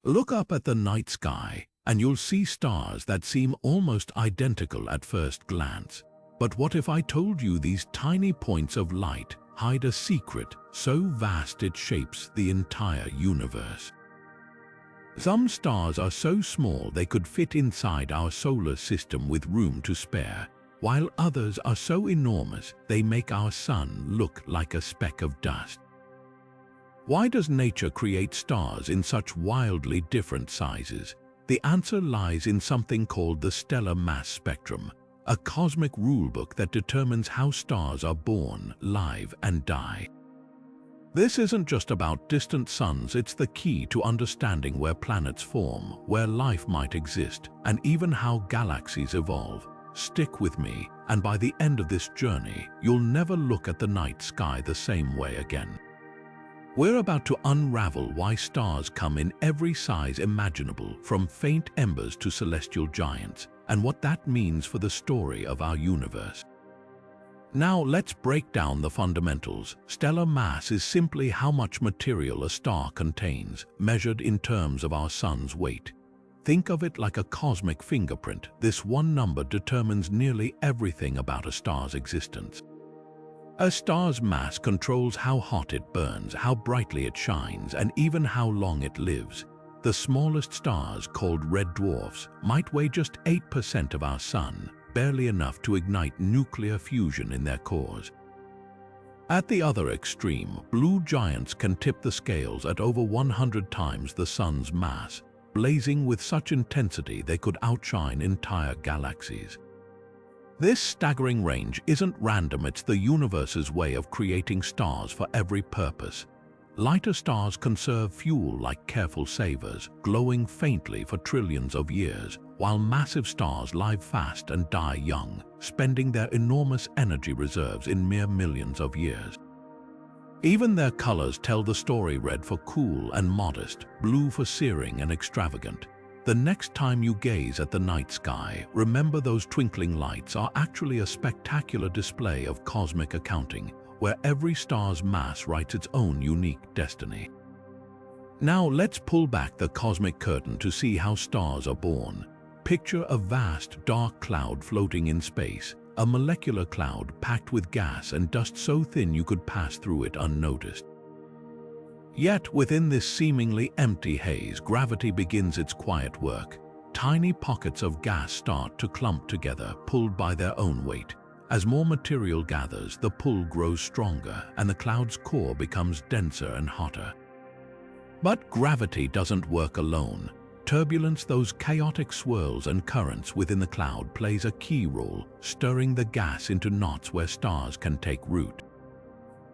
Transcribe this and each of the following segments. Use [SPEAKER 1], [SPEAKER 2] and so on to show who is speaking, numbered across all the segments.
[SPEAKER 1] Look up at the night sky, and you'll see stars that seem almost identical at first glance. But what if I told you these tiny points of light hide a secret so vast it shapes the entire universe? Some stars are so small they could fit inside our solar system with room to spare, while others are so enormous they make our sun look like a speck of dust. Why does nature create stars in such wildly different sizes? The answer lies in something called the stellar mass spectrum, a cosmic rulebook that determines how stars are born, live, and die. This isn't just about distant suns, it's the key to understanding where planets form, where life might exist, and even how galaxies evolve. Stick with me, and by the end of this journey, you'll never look at the night sky the same way again. We're about to unravel why stars come in every size imaginable, from faint embers to celestial giants, and what that means for the story of our universe. Now let's break down the fundamentals. Stellar mass is simply how much material a star contains, measured in terms of our sun's weight. Think of it like a cosmic fingerprint. This one number determines nearly everything about a star's existence. A star's mass controls how hot it burns, how brightly it shines, and even how long it lives. The smallest stars, called red dwarfs, might weigh just 8% of our sun, barely enough to ignite nuclear fusion in their cores. At the other extreme, blue giants can tip the scales at over 100 times the sun's mass, blazing with such intensity they could outshine entire galaxies. This staggering range isn't random, it's the universe's way of creating stars for every purpose. Lighter stars conserve fuel like careful savers, glowing faintly for trillions of years, while massive stars live fast and die young, spending their enormous energy reserves in mere millions of years. Even their colors tell the story: red for cool and modest, blue for searing and extravagant. The next time you gaze at the night sky, remember those twinkling lights are actually a spectacular display of cosmic accounting, where every star's mass writes its own unique destiny. Now let's pull back the cosmic curtain to see how stars are born. Picture a vast, dark cloud floating in space, a molecular cloud packed with gas and dust so thin you could pass through it unnoticed. Yet within this seemingly empty haze, gravity begins its quiet work. Tiny pockets of gas start to clump together, pulled by their own weight. As more material gathers, the pull grows stronger and the cloud's core becomes denser and hotter. But gravity doesn't work alone. Turbulence, those chaotic swirls and currents within the cloud, plays a key role, stirring the gas into knots where stars can take root.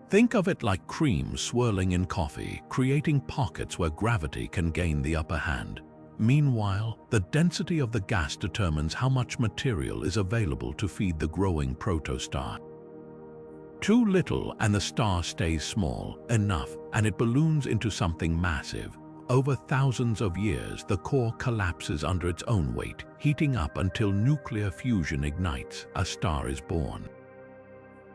[SPEAKER 1] Think of it like cream swirling in coffee, creating pockets where gravity can gain the upper hand. Meanwhile, the density of the gas determines how much material is available to feed the growing protostar. Too little and the star stays small enough and it balloons into something massive. Over thousands of years, the core collapses under its own weight, heating up until nuclear fusion ignites. A star is born.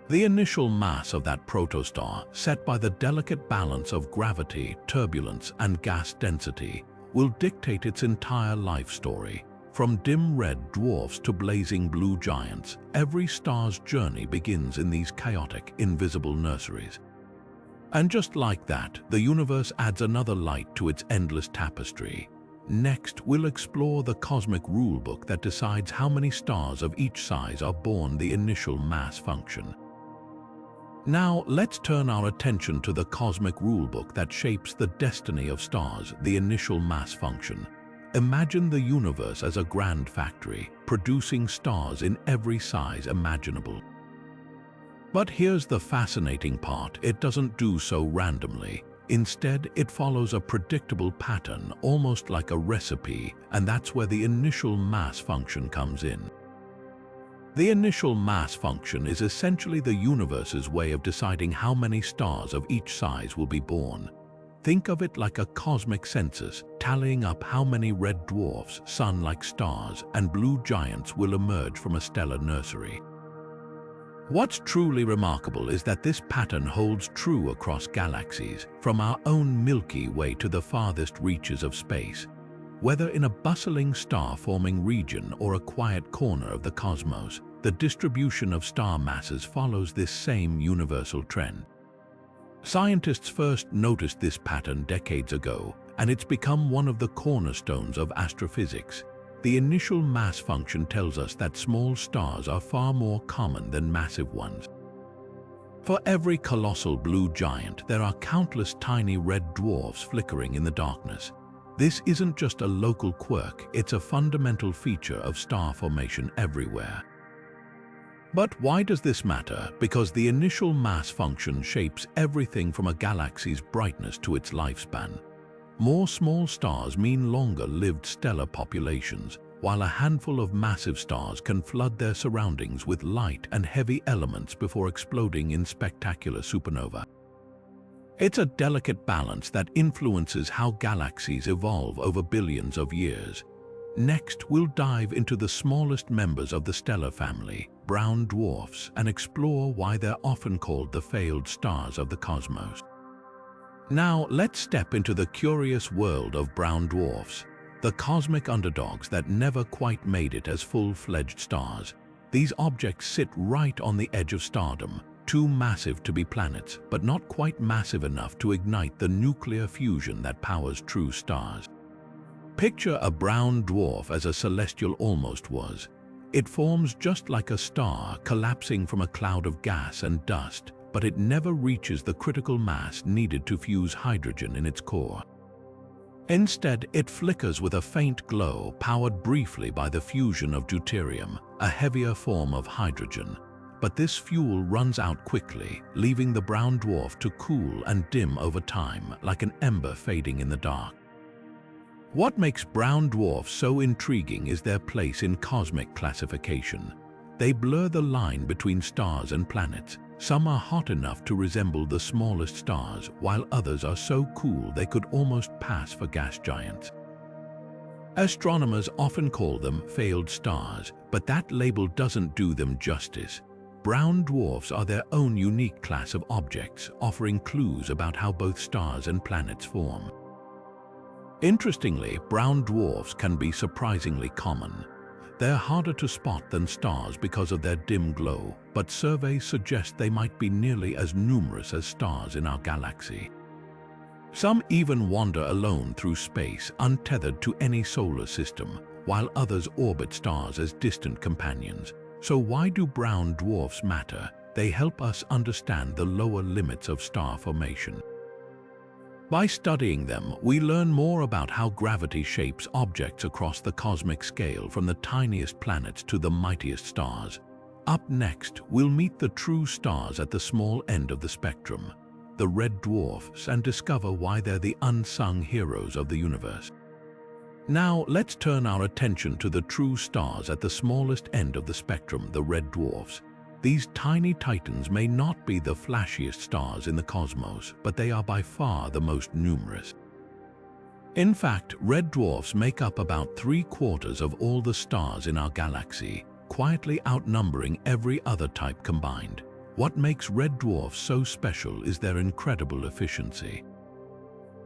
[SPEAKER 1] The initial mass of that protostar, set by the delicate balance of gravity, turbulence, and gas density, will dictate its entire life story. From dim red dwarfs to blazing blue giants, every star's journey begins in these chaotic, invisible nurseries. And just like that, the universe adds another light to its endless tapestry. Next, we'll explore the cosmic rulebook that decides how many stars of each size are born, the initial mass function. Now, let's turn our attention to the cosmic rulebook that shapes the destiny of stars, the initial mass function. Imagine the universe as a grand factory, producing stars in every size imaginable. But here's the fascinating part: it doesn't do so randomly. Instead, it follows a predictable pattern, almost like a recipe, and that's where the initial mass function comes in. The initial mass function is essentially the universe's way of deciding how many stars of each size will be born. Think of it like a cosmic census, tallying up how many red dwarfs, sun-like stars, and blue giants will emerge from a stellar nursery. What's truly remarkable is that this pattern holds true across galaxies, from our own Milky Way to the farthest reaches of space. Whether in a bustling star-forming region or a quiet corner of the cosmos, the distribution of star masses follows this same universal trend. Scientists first noticed this pattern decades ago, and it's become one of the cornerstones of astrophysics. The initial mass function tells us that small stars are far more common than massive ones. For every colossal blue giant, there are countless tiny red dwarfs flickering in the darkness. This isn't just a local quirk, it's a fundamental feature of star formation everywhere. But why does this matter? Because the initial mass function shapes everything from a galaxy's brightness to its lifespan. More small stars mean longer-lived stellar populations, while a handful of massive stars can flood their surroundings with light and heavy elements before exploding in spectacular supernova. It's a delicate balance that influences how galaxies evolve over billions of years. Next, we'll dive into the smallest members of the stellar family, brown dwarfs, and explore why they're often called the failed stars of the cosmos. Now, let's step into the curious world of brown dwarfs, the cosmic underdogs that never quite made it as full-fledged stars. These objects sit right on the edge of stardom, too massive to be planets, but not quite massive enough to ignite the nuclear fusion that powers true stars. Picture a brown dwarf as a celestial almost was. It forms just like a star collapsing from a cloud of gas and dust, but it never reaches the critical mass needed to fuse hydrogen in its core. Instead, it flickers with a faint glow powered briefly by the fusion of deuterium, a heavier form of hydrogen. But this fuel runs out quickly, leaving the brown dwarf to cool and dim over time, like an ember fading in the dark. What makes brown dwarfs so intriguing is their place in cosmic classification. They blur the line between stars and planets. Some are hot enough to resemble the smallest stars, while others are so cool they could almost pass for gas giants. Astronomers often call them failed stars, but that label doesn't do them justice. Brown dwarfs are their own unique class of objects, offering clues about how both stars and planets form. Interestingly, brown dwarfs can be surprisingly common. They're harder to spot than stars because of their dim glow, but surveys suggest they might be nearly as numerous as stars in our galaxy. Some even wander alone through space, untethered to any solar system, while others orbit stars as distant companions. So why do brown dwarfs matter? They help us understand the lower limits of star formation. By studying them, we learn more about how gravity shapes objects across the cosmic scale, from the tiniest planets to the mightiest stars. Up next, we'll meet the true stars at the small end of the spectrum, the red dwarfs, and discover why they're the unsung heroes of the universe. Now, let's turn our attention to the true stars at the smallest end of the spectrum, the red dwarfs. These tiny titans may not be the flashiest stars in the cosmos, but they are by far the most numerous. In fact, red dwarfs make up about 3/4 of all the stars in our galaxy, quietly outnumbering every other type combined. What makes red dwarfs so special is their incredible efficiency.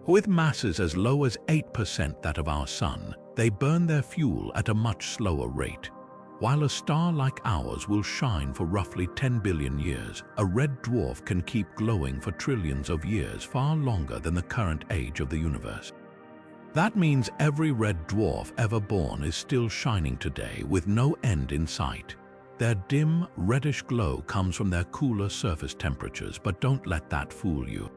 [SPEAKER 1] With masses as low as 8% that of our Sun, they burn their fuel at a much slower rate. While a star like ours will shine for roughly 10 billion years, a red dwarf can keep glowing for trillions of years, far longer than the current age of the universe. That means every red dwarf ever born is still shining today with no end in sight. Their dim, reddish glow comes from their cooler surface temperatures, but don't let that fool you.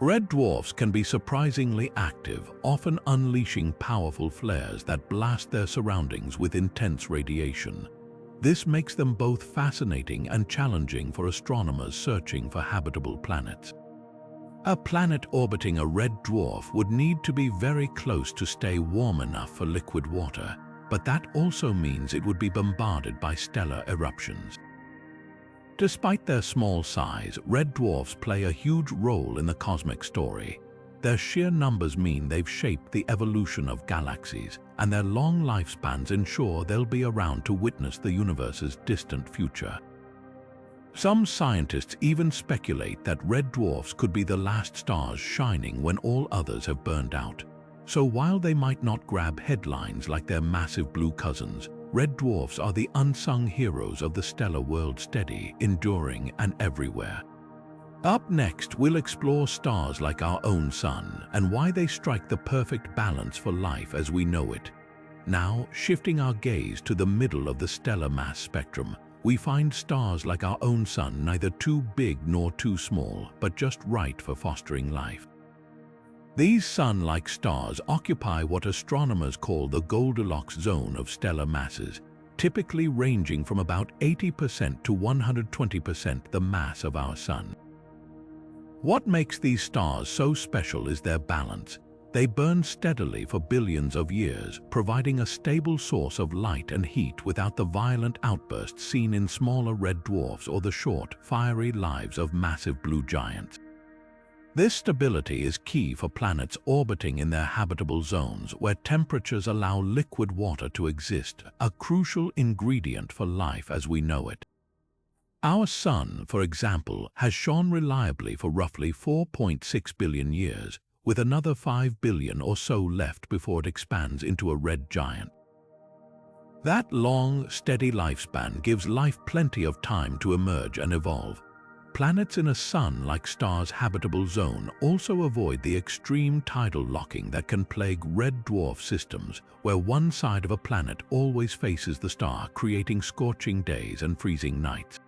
[SPEAKER 1] Red dwarfs can be surprisingly active, often unleashing powerful flares that blast their surroundings with intense radiation. This makes them both fascinating and challenging for astronomers searching for habitable planets. A planet orbiting a red dwarf would need to be very close to stay warm enough for liquid water, but that also means it would be bombarded by stellar eruptions. Despite their small size, red dwarfs play a huge role in the cosmic story. Their sheer numbers mean they've shaped the evolution of galaxies, and their long lifespans ensure they'll be around to witness the universe's distant future. Some scientists even speculate that red dwarfs could be the last stars shining when all others have burned out. So while they might not grab headlines like their massive blue cousins, red dwarfs are the unsung heroes of the stellar world, steady, enduring, and everywhere. Up next, we'll explore stars like our own sun and why they strike the perfect balance for life as we know it. Now, shifting our gaze to the middle of the stellar mass spectrum, we find stars like our own sun neither too big nor too small, but just right for fostering life. These sun-like stars occupy what astronomers call the Goldilocks zone of stellar masses, typically ranging from about 80% to 120% the mass of our sun. What makes these stars so special is their balance. They burn steadily for billions of years, providing a stable source of light and heat without the violent outbursts seen in smaller red dwarfs or the short, fiery lives of massive blue giants. This stability is key for planets orbiting in their habitable zones where temperatures allow liquid water to exist, a crucial ingredient for life as we know it. Our Sun, for example, has shone reliably for roughly 4.6 billion years, with another 5 billion or so left before it expands into a red giant. That long, steady lifespan gives life plenty of time to emerge and evolve. Planets in a sun-like star's habitable zone also avoid the extreme tidal locking that can plague red dwarf systems, where one side of a planet always faces the star, creating scorching days and freezing nights.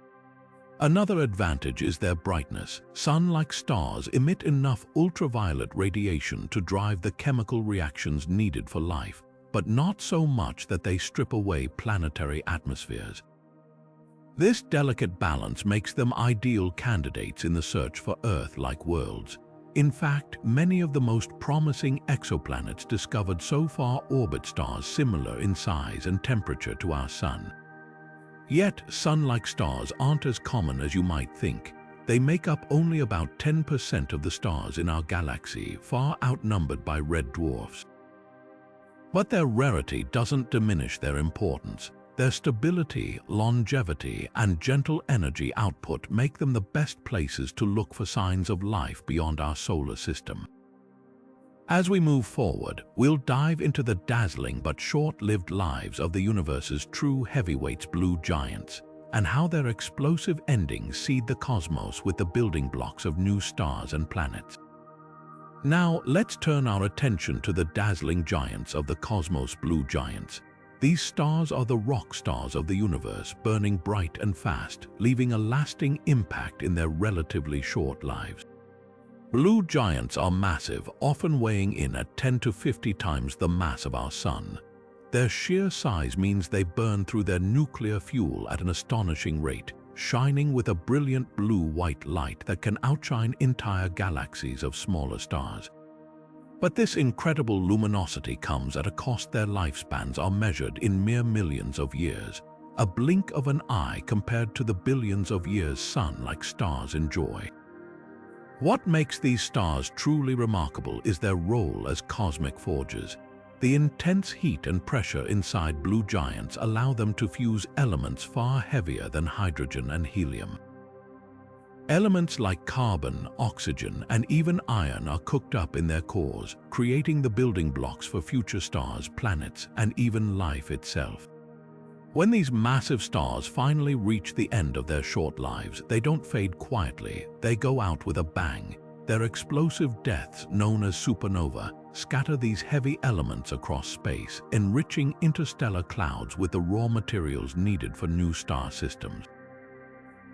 [SPEAKER 1] Another advantage is their brightness. Sun-like stars emit enough ultraviolet radiation to drive the chemical reactions needed for life, but not so much that they strip away planetary atmospheres. This delicate balance makes them ideal candidates in the search for Earth-like worlds. In fact, many of the most promising exoplanets discovered so far orbit stars similar in size and temperature to our Sun. Yet, sun-like stars aren't as common as you might think. They make up only about 10% of the stars in our galaxy, far outnumbered by red dwarfs. But their rarity doesn't diminish their importance. Their stability, longevity, and gentle energy output make them the best places to look for signs of life beyond our solar system. As we move forward, we'll dive into the dazzling but short-lived lives of the universe's true heavyweights, blue giants, and how their explosive endings seed the cosmos with the building blocks of new stars and planets. Now, let's turn our attention to the dazzling giants of the cosmos, blue giants. These stars are the rock stars of the universe, burning bright and fast, leaving a lasting impact in their relatively short lives. Blue giants are massive, often weighing in at 10 to 50 times the mass of our Sun. Their sheer size means they burn through their nuclear fuel at an astonishing rate, shining with a brilliant blue-white light that can outshine entire galaxies of smaller stars. But this incredible luminosity comes at a cost. Their lifespans are measured in mere millions of years, a blink of an eye compared to the billions of years sun-like stars enjoy. What makes these stars truly remarkable is their role as cosmic forgers. The intense heat and pressure inside blue giants allow them to fuse elements far heavier than hydrogen and helium. Elements like carbon, oxygen, and even iron are cooked up in their cores, creating the building blocks for future stars, planets, and even life itself. When these massive stars finally reach the end of their short lives, they don't fade quietly, they go out with a bang. Their explosive deaths, known as supernova, scatter these heavy elements across space, enriching interstellar clouds with the raw materials needed for new star systems.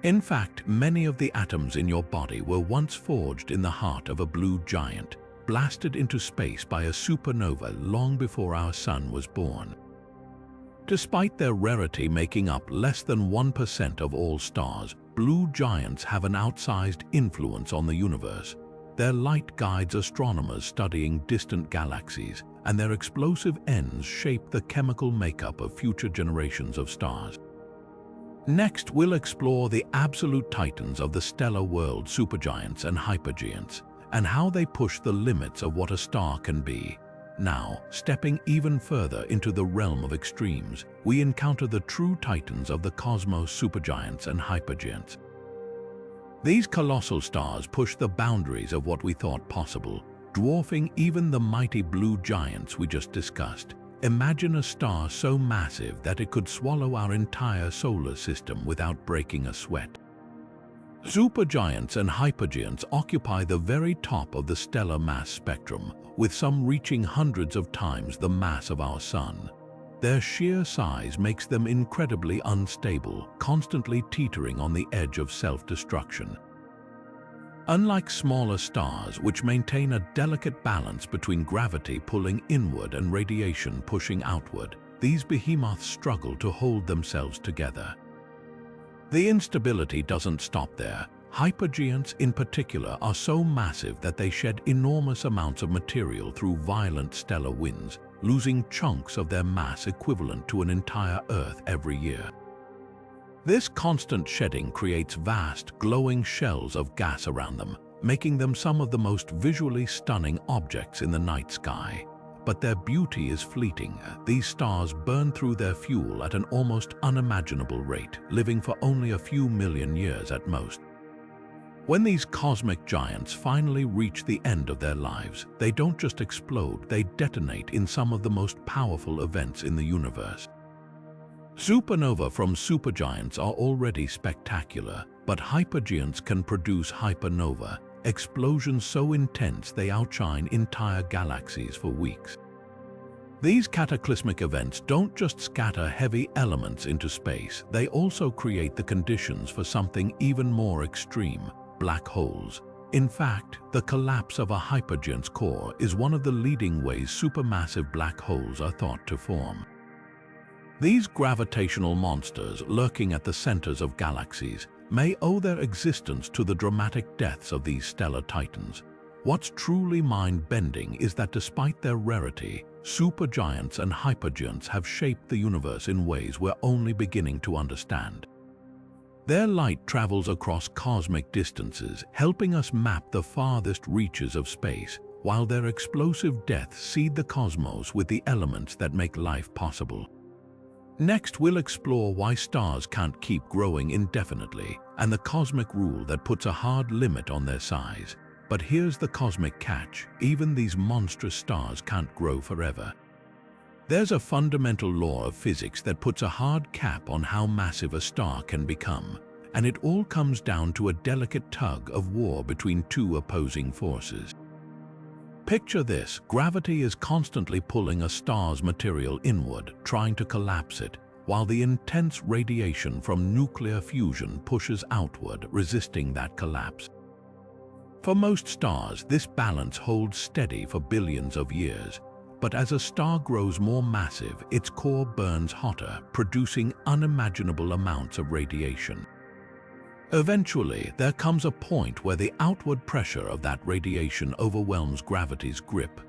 [SPEAKER 1] In fact, many of the atoms in your body were once forged in the heart of a blue giant, blasted into space by a supernova long before our Sun was born. Despite their rarity making up less than 1% of all stars, blue giants have an outsized influence on the universe. Their light guides astronomers studying distant galaxies, and their explosive ends shape the chemical makeup of future generations of stars. Next, we'll explore the absolute titans of the stellar world, supergiants and hypergiants, and how they push the limits of what a star can be. Now, stepping even further into the realm of extremes, we encounter the true titans of the cosmos, supergiants and hypergiants. These colossal stars push the boundaries of what we thought possible, dwarfing even the mighty blue giants we just discussed. Imagine a star so massive that it could swallow our entire solar system without breaking a sweat. Supergiants and hypergiants occupy the very top of the stellar mass spectrum, with some reaching hundreds of times the mass of our Sun. Their sheer size makes them incredibly unstable, constantly teetering on the edge of self-destruction. Unlike smaller stars, which maintain a delicate balance between gravity pulling inward and radiation pushing outward, these behemoths struggle to hold themselves together. The instability doesn't stop there. Hypergiants in particular are so massive that they shed enormous amounts of material through violent stellar winds, losing chunks of their mass equivalent to an entire Earth every year. This constant shedding creates vast, glowing shells of gas around them, making them some of the most visually stunning objects in the night sky. But their beauty is fleeting. These stars burn through their fuel at an almost unimaginable rate, living for only a few million years at most. When these cosmic giants finally reach the end of their lives, they don't just explode, they detonate in some of the most powerful events in the universe. Supernovae from supergiants are already spectacular, but hypergiants can produce hypernova, explosions so intense they outshine entire galaxies for weeks. These cataclysmic events don't just scatter heavy elements into space, they also create the conditions for something even more extreme: black holes. In fact, the collapse of a hypergiant's core is one of the leading ways supermassive black holes are thought to form. These gravitational monsters lurking at the centers of galaxies may owe their existence to the dramatic deaths of these stellar titans. What's truly mind-bending is that despite their rarity, supergiants and hypergiants have shaped the universe in ways we're only beginning to understand. Their light travels across cosmic distances, helping us map the farthest reaches of space, while their explosive deaths seed the cosmos with the elements that make life possible. Next, we'll explore why stars can't keep growing indefinitely and the cosmic rule that puts a hard limit on their size. But here's the cosmic catch: even these monstrous stars can't grow forever. There's a fundamental law of physics that puts a hard cap on how massive a star can become, and it all comes down to a delicate tug of war between two opposing forces. Picture this: gravity is constantly pulling a star's material inward, trying to collapse it, while the intense radiation from nuclear fusion pushes outward, resisting that collapse. For most stars, this balance holds steady for billions of years. But as a star grows more massive, its core burns hotter, producing unimaginable amounts of radiation. Eventually, there comes a point where the outward pressure of that radiation overwhelms gravity's grip.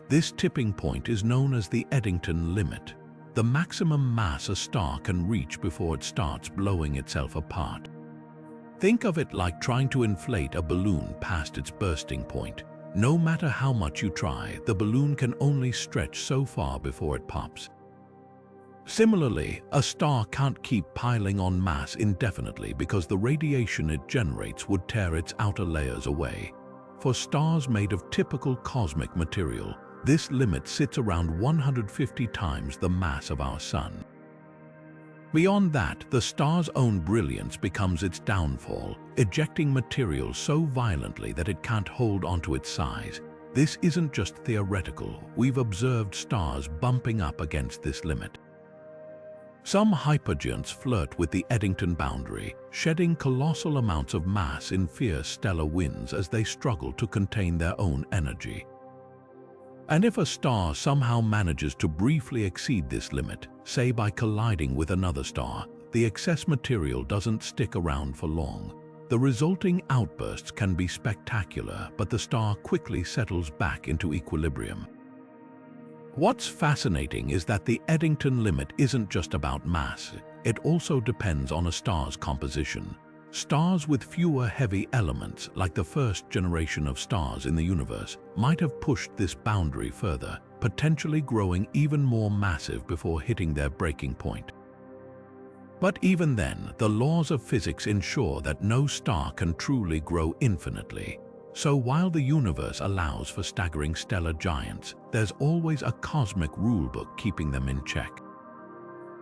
[SPEAKER 1] This tipping point is known as the Eddington Limit, the maximum mass a star can reach before it starts blowing itself apart. Think of it like trying to inflate a balloon past its bursting point. No matter how much you try, the balloon can only stretch so far before it pops. Similarly, a star can't keep piling on mass indefinitely because the radiation it generates would tear its outer layers away. For stars made of typical cosmic material, this limit sits around 150 times the mass of our Sun. Beyond that, the star's own brilliance becomes its downfall, ejecting material so violently that it can't hold onto its size. This isn't just theoretical. We've observed stars bumping up against this limit. Some hypergiants flirt with the Eddington boundary, shedding colossal amounts of mass in fierce stellar winds as they struggle to contain their own energy. And if a star somehow manages to briefly exceed this limit, say by colliding with another star, the excess material doesn't stick around for long. The resulting outbursts can be spectacular, but the star quickly settles back into equilibrium. What's fascinating is that the Eddington Limit isn't just about mass. It also depends on a star's composition. Stars with fewer heavy elements, like the first generation of stars in the universe, might have pushed this boundary further, potentially growing even more massive before hitting their breaking point. But even then, the laws of physics ensure that no star can truly grow infinitely. So while the universe allows for staggering stellar giants, there's always a cosmic rulebook keeping them in check.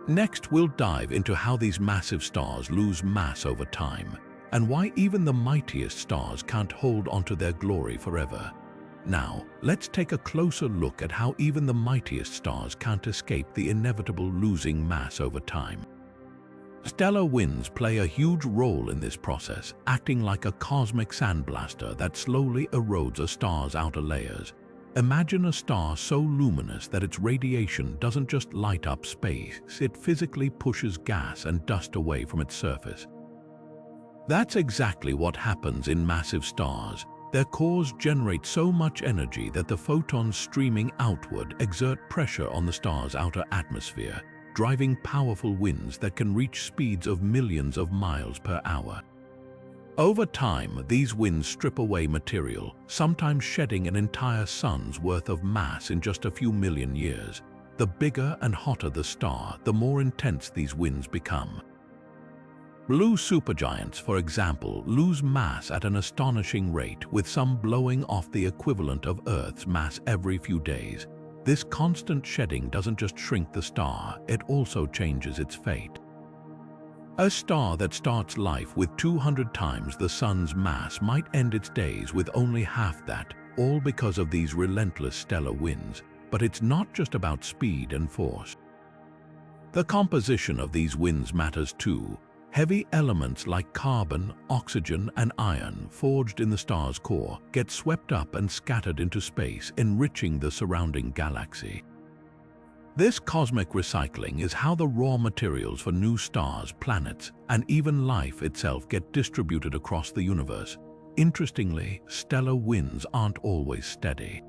[SPEAKER 1] Next, we'll dive into how these massive stars lose mass over time, and why even the mightiest stars can't hold onto their glory forever. Now, let's take a closer look at how even the mightiest stars can't escape the inevitable losing mass over time. Stellar winds play a huge role in this process, acting like a cosmic sandblaster that slowly erodes a star's outer layers. Imagine a star so luminous that its radiation doesn't just light up space, it physically pushes gas and dust away from its surface. That's exactly what happens in massive stars. Their cores generate so much energy that the photons streaming outward exert pressure on the star's outer atmosphere, driving powerful winds that can reach speeds of millions of miles per hour. Over time, these winds strip away material, sometimes shedding an entire sun's worth of mass in just a few million years. The bigger and hotter the star, the more intense these winds become. Blue supergiants, for example, lose mass at an astonishing rate, with some blowing off the equivalent of Earth's mass every few days. This constant shedding doesn't just shrink the star, it also changes its fate. A star that starts life with 200 times the sun's mass might end its days with only half that, all because of these relentless stellar winds. But it's not just about speed and force. The composition of these winds matters too. Heavy elements like carbon, oxygen, and iron forged in the star's core get swept up and scattered into space, enriching the surrounding galaxy. This cosmic recycling is how the raw materials for new stars, planets, and even life itself get distributed across the universe. Interestingly, stellar winds aren't always steady.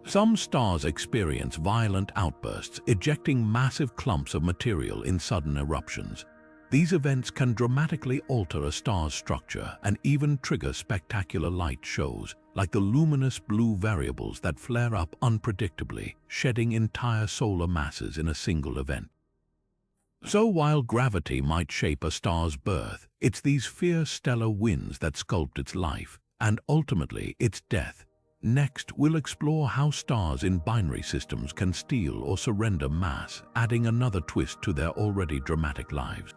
[SPEAKER 1] Some stars experience violent outbursts, ejecting massive clumps of material in sudden eruptions. These events can dramatically alter a star's structure and even trigger spectacular light shows, like the luminous blue variables that flare up unpredictably, shedding entire solar masses in a single event. So while gravity might shape a star's birth, it's these fierce stellar winds that sculpt its life, and ultimately its death. Next, we'll explore how stars in binary systems can steal or surrender mass, adding another twist to their already dramatic lives.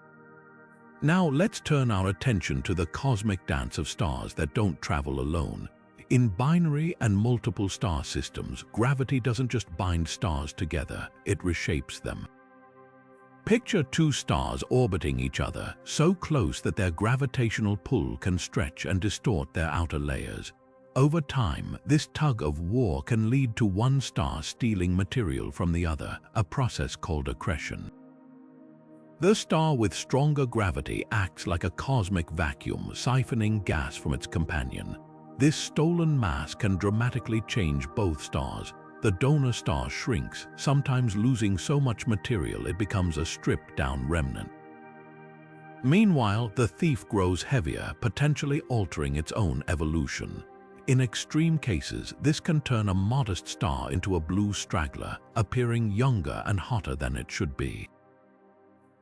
[SPEAKER 1] Now let's turn our attention to the cosmic dance of stars that don't travel alone. In binary and multiple star systems, gravity doesn't just bind stars together, it reshapes them. Picture two stars orbiting each other, so close that their gravitational pull can stretch and distort their outer layers. Over time, this tug of war can lead to one star stealing material from the other, a process called accretion. The star with stronger gravity acts like a cosmic vacuum, siphoning gas from its companion. This stolen mass can dramatically change both stars. The donor star shrinks, sometimes losing so much material it becomes a stripped-down remnant. Meanwhile, the thief grows heavier, potentially altering its own evolution. In extreme cases, this can turn a modest star into a blue straggler, appearing younger and hotter than it should be.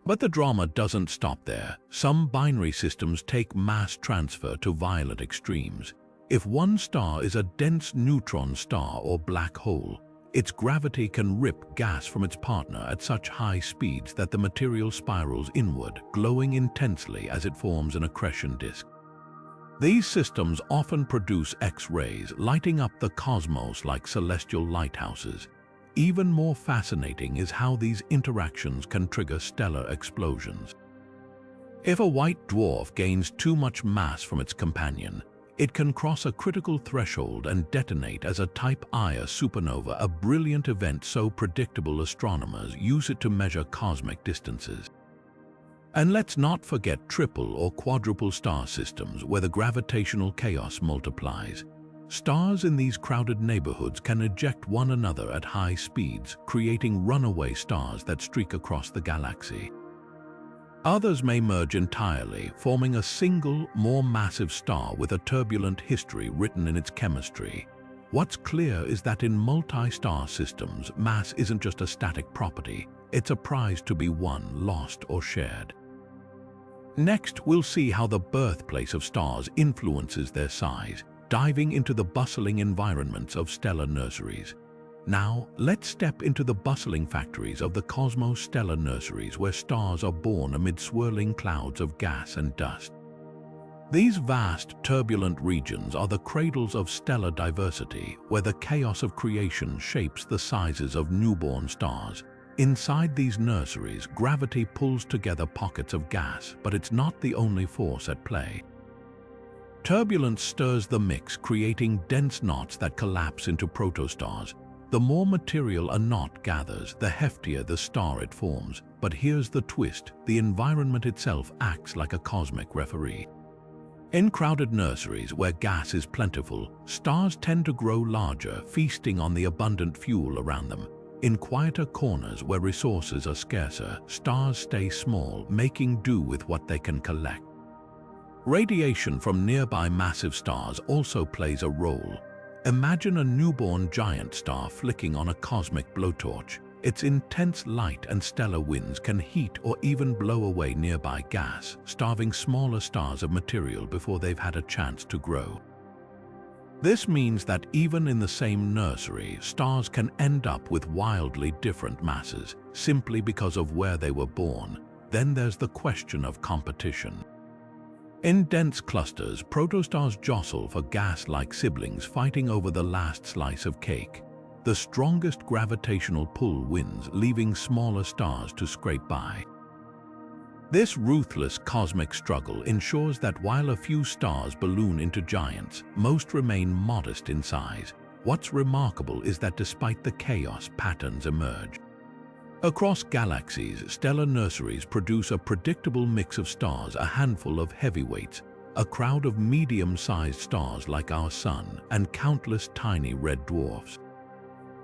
[SPEAKER 1] But the drama doesn't stop there. Some binary systems take mass transfer to violent extremes. If one star is a dense neutron star or black hole, its gravity can rip gas from its partner at such high speeds that the material spirals inward, glowing intensely as it forms an accretion disk. These systems often produce X-rays, lighting up the cosmos like celestial lighthouses. Even more fascinating is how these interactions can trigger stellar explosions. If a white dwarf gains too much mass from its companion, it can cross a critical threshold and detonate as a Type Ia supernova, a brilliant event so predictable astronomers use it to measure cosmic distances. And let's not forget triple or quadruple star systems where the gravitational chaos multiplies. Stars in these crowded neighborhoods can eject one another at high speeds, creating runaway stars that streak across the galaxy. Others may merge entirely, forming a single, more massive star with a turbulent history written in its chemistry. What's clear is that in multi-star systems, mass isn't just a static property, it's a prize to be won, lost, or shared. Next, we'll see how the birthplace of stars influences their size, diving into the bustling environments of stellar nurseries. Now, let's step into the bustling factories of the cosmos stellar nurseries where stars are born amid swirling clouds of gas and dust. These vast, turbulent regions are the cradles of stellar diversity, where the chaos of creation shapes the sizes of newborn stars. Inside these nurseries, gravity pulls together pockets of gas, but it's not the only force at play. Turbulence stirs the mix, creating dense knots that collapse into protostars. The more material a knot gathers, the heftier the star it forms. But here's the twist: the environment itself acts like a cosmic referee. In crowded nurseries where gas is plentiful, stars tend to grow larger, feasting on the abundant fuel around them. In quieter corners where resources are scarcer, stars stay small, making do with what they can collect. Radiation from nearby massive stars also plays a role. Imagine a newborn giant star flicking on a cosmic blowtorch. Its intense light and stellar winds can heat or even blow away nearby gas, starving smaller stars of material before they've had a chance to grow. This means that even in the same nursery, stars can end up with wildly different masses, simply because of where they were born. Then there's the question of competition. In dense clusters, protostars jostle for gas-like siblings, fighting over the last slice of cake. The strongest gravitational pull wins, leaving smaller stars to scrape by. This ruthless cosmic struggle ensures that while a few stars balloon into giants, most remain modest in size. What's remarkable is that despite the chaos, patterns emerge. Across galaxies, stellar nurseries produce a predictable mix of stars, a handful of heavyweights, a crowd of medium-sized stars like our Sun, and countless tiny red dwarfs.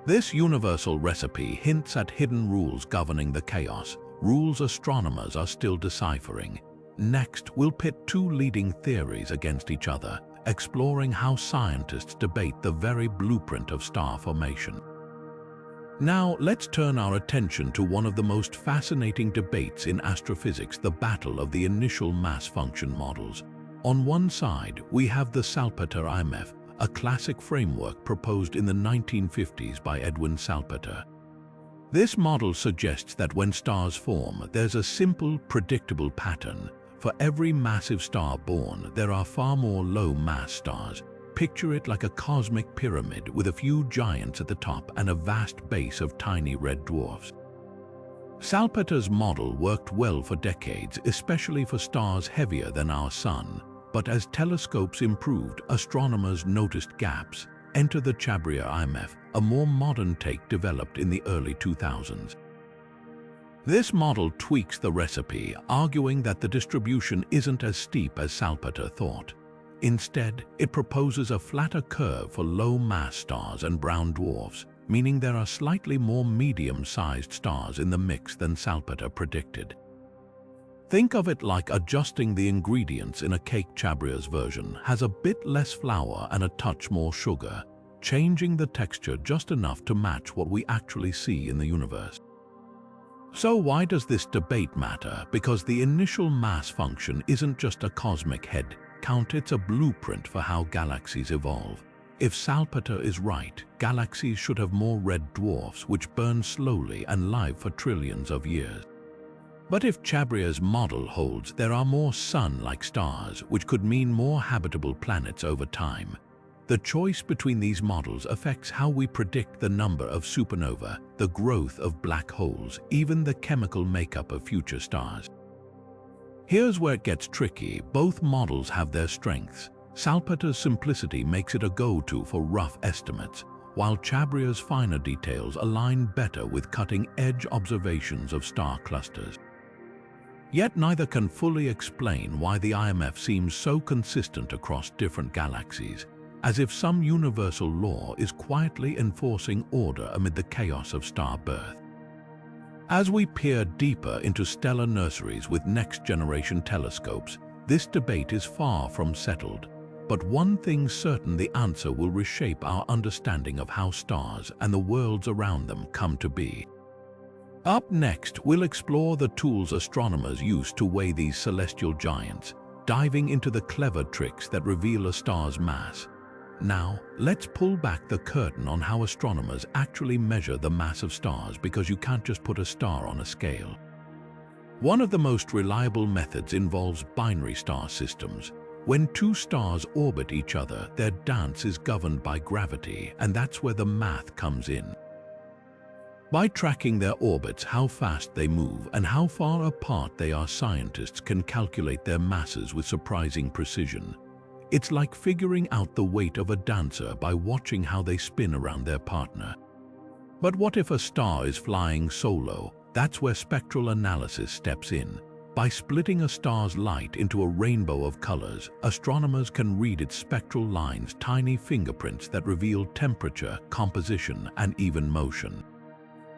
[SPEAKER 1] This universal recipe hints at hidden rules governing the chaos, rules astronomers are still deciphering. Next, we'll pit two leading theories against each other, exploring how scientists debate the very blueprint of star formation. Now, let's turn our attention to one of the most fascinating debates in astrophysics, the battle of the initial mass function models. On one side, we have the Salpeter IMF, a classic framework proposed in the 1950s by Edwin Salpeter. This model suggests that when stars form, there's a simple, predictable pattern. For every massive star born, there are far more low-mass stars. Picture it like a cosmic pyramid with a few giants at the top and a vast base of tiny red dwarfs. Salpeter's model worked well for decades, especially for stars heavier than our Sun. But as telescopes improved, astronomers noticed gaps. Enter the Chabrier IMF, a more modern take developed in the early 2000s. This model tweaks the recipe, arguing that the distribution isn't as steep as Salpeter thought. Instead, it proposes a flatter curve for low-mass stars and brown dwarfs, meaning there are slightly more medium-sized stars in the mix than Salpeter predicted. Think of it like adjusting the ingredients in a cake. Chabrier's version has a bit less flour and a touch more sugar, changing the texture just enough to match what we actually see in the universe. So why does this debate matter? Because the initial mass function isn't just a cosmic head count, it's a blueprint for how galaxies evolve. If Salpeter is right, galaxies should have more red dwarfs which burn slowly and live for trillions of years. But if Chabrier's model holds, there are more Sun-like stars, which could mean more habitable planets over time. The choice between these models affects how we predict the number of supernovae, the growth of black holes, even the chemical makeup of future stars. Here's where it gets tricky. Both models have their strengths. Salpeter's simplicity makes it a go-to for rough estimates, while Chabrier's finer details align better with cutting-edge observations of star clusters. Yet neither can fully explain why the IMF seems so consistent across different galaxies, as if some universal law is quietly enforcing order amid the chaos of star birth. As we peer deeper into stellar nurseries with next-generation telescopes, this debate is far from settled. but one thing's certain: the answer will reshape our understanding of how stars and the worlds around them come to be. Up next, we'll explore the tools astronomers use to weigh these celestial giants, diving into the clever tricks that reveal a star's mass. Now, let's pull back the curtain on how astronomers actually measure the mass of stars, because you can't just put a star on a scale. One of the most reliable methods involves binary star systems. When two stars orbit each other, their dance is governed by gravity, and that's where the math comes in. By tracking their orbits, how fast they move, and how far apart they are, scientists can calculate their masses with surprising precision. It's like figuring out the weight of a dancer by watching how they spin around their partner. But what if a star is flying solo? That's where spectral analysis steps in. By splitting a star's light into a rainbow of colors, astronomers can read its spectral lines, tiny fingerprints that reveal temperature, composition, and even motion.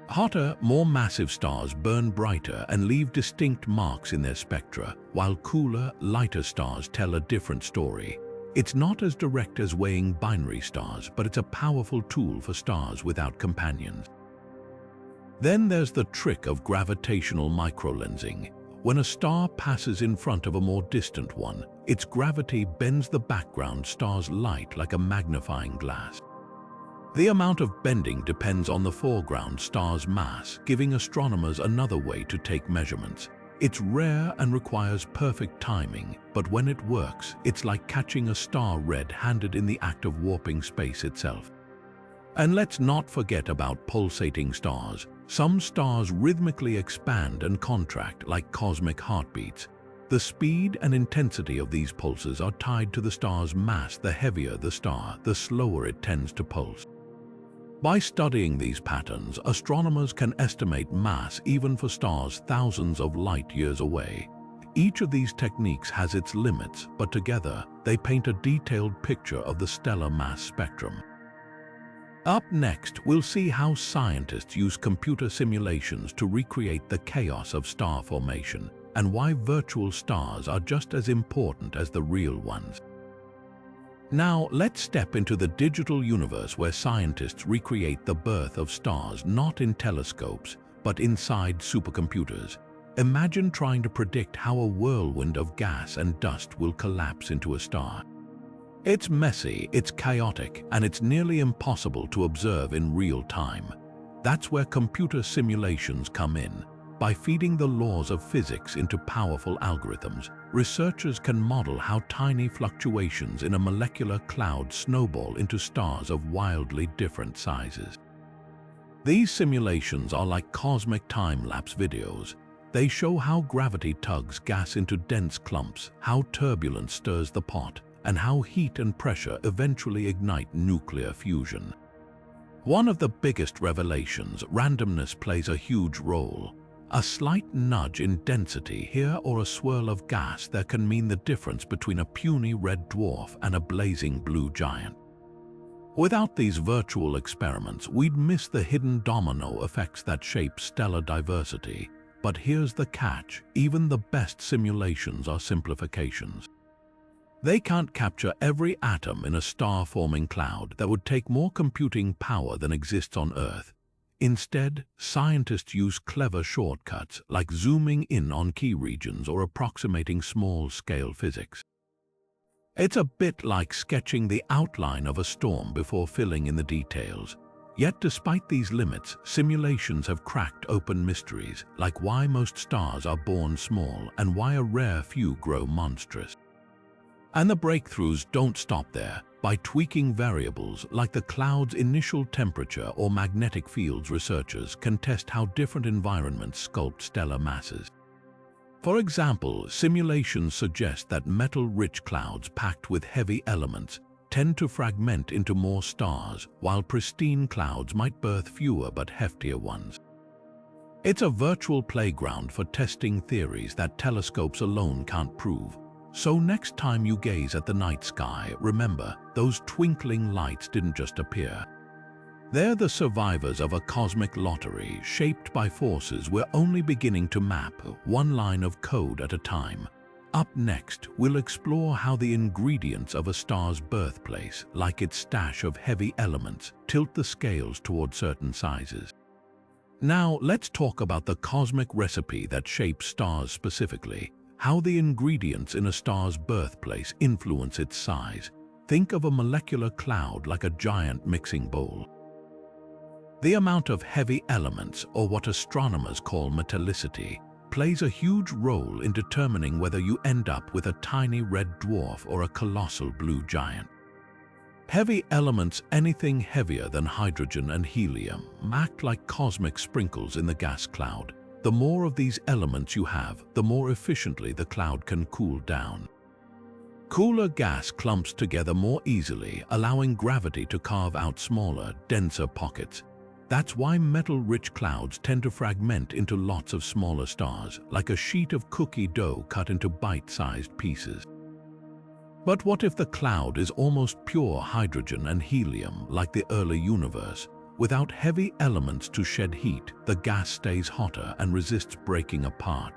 [SPEAKER 1] Hotter, more massive stars burn brighter and leave distinct marks in their spectra, while cooler, lighter stars tell a different story. It's not as direct as weighing binary stars, but it's a powerful tool for stars without companions. Then there's the trick of gravitational microlensing. When a star passes in front of a more distant one, its gravity bends the background star's light like a magnifying glass. The amount of bending depends on the foreground star's mass, giving astronomers another way to take measurements. It's rare and requires perfect timing, but when it works, it's like catching a star red-handed in the act of warping space itself. And let's not forget about pulsating stars. Some stars rhythmically expand and contract like cosmic heartbeats. The speed and intensity of these pulses are tied to the star's mass. The heavier the star, the slower it tends to pulse. By studying these patterns, astronomers can estimate mass even for stars thousands of light years away. Each of these techniques has its limits, but together they paint a detailed picture of the stellar mass spectrum. Up next, we'll see how scientists use computer simulations to recreate the chaos of star formation, and why virtual stars are just as important as the real ones. Now, let's step into the digital universe where scientists recreate the birth of stars not in telescopes, but inside supercomputers. Imagine trying to predict how a whirlwind of gas and dust will collapse into a star. It's messy, it's chaotic, and it's nearly impossible to observe in real time. That's where computer simulations come in. By feeding the laws of physics into powerful algorithms, researchers can model how tiny fluctuations in a molecular cloud snowball into stars of wildly different sizes. These simulations are like cosmic time-lapse videos. They show how gravity tugs gas into dense clumps, how turbulence stirs the pot, and how heat and pressure eventually ignite nuclear fusion. One of the biggest revelations: randomness plays a huge role. A slight nudge in density here or a swirl of gas there can mean the difference between a puny red dwarf and a blazing blue giant. Without these virtual experiments, we'd miss the hidden domino effects that shape stellar diversity. But here's the catch: even the best simulations are simplifications. They can't capture every atom in a star-forming cloud. That would take more computing power than exists on Earth. Instead, scientists use clever shortcuts, like zooming in on key regions or approximating small-scale physics. It's a bit like sketching the outline of a storm before filling in the details. Yet despite these limits, simulations have cracked open mysteries, like why most stars are born small and why a rare few grow monstrous. And the breakthroughs don't stop there. By tweaking variables like the cloud's initial temperature or magnetic fields, researchers can test how different environments sculpt stellar masses. For example, simulations suggest that metal-rich clouds packed with heavy elements tend to fragment into more stars, while pristine clouds might birth fewer but heftier ones. It's a virtual playground for testing theories that telescopes alone can't prove. So next time you gaze at the night sky, remember, those twinkling lights didn't just appear. They're the survivors of a cosmic lottery shaped by forces we're only beginning to map, one line of code at a time. Up next, we'll explore how the ingredients of a star's birthplace, like its stash of heavy elements, tilt the scales toward certain sizes. Now, let's talk about the cosmic recipe that shapes stars specifically, how the ingredients in a star's birthplace influence its size. Think of a molecular cloud like a giant mixing bowl. The amount of heavy elements, or what astronomers call metallicity, plays a huge role in determining whether you end up with a tiny red dwarf or a colossal blue giant. Heavy elements, anything heavier than hydrogen and helium, act like cosmic sprinkles in the gas cloud. The more of these elements you have, the more efficiently the cloud can cool down. Cooler gas clumps together more easily, allowing gravity to carve out smaller, denser pockets. That's why metal-rich clouds tend to fragment into lots of smaller stars, like a sheet of cookie dough cut into bite-sized pieces. But what if the cloud is almost pure hydrogen and helium, like the early universe? Without heavy elements to shed heat, the gas stays hotter and resists breaking apart.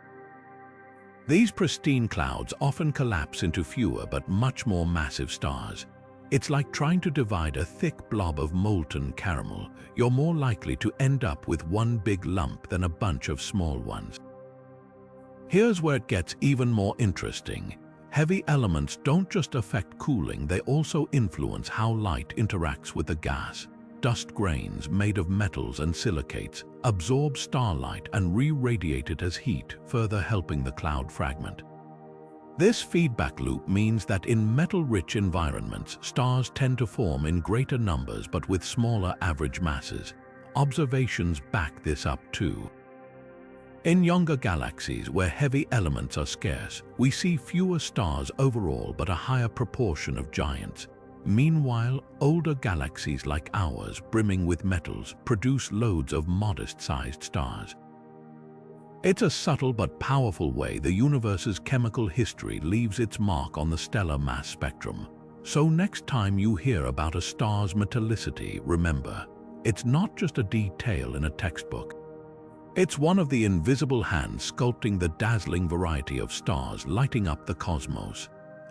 [SPEAKER 1] These pristine clouds often collapse into fewer but much more massive stars. It's like trying to divide a thick blob of molten caramel. You're more likely to end up with one big lump than a bunch of small ones. Here's where it gets even more interesting. Heavy elements don't just affect cooling, they also influence how light interacts with the gas. Dust grains made of metals and silicates absorb starlight and re-radiate it as heat, further helping the cloud fragment. This feedback loop means that in metal-rich environments, stars tend to form in greater numbers but with smaller average masses. Observations back this up too. In younger galaxies where heavy elements are scarce, we see fewer stars overall but a higher proportion of giants. Meanwhile, older galaxies like ours, brimming with metals, produce loads of modest-sized stars. It's a subtle but powerful way the universe's chemical history leaves its mark on the stellar mass spectrum. So next time you hear about a star's metallicity, remember, it's not just a detail in a textbook. It's one of the invisible hands sculpting the dazzling variety of stars lighting up the cosmos.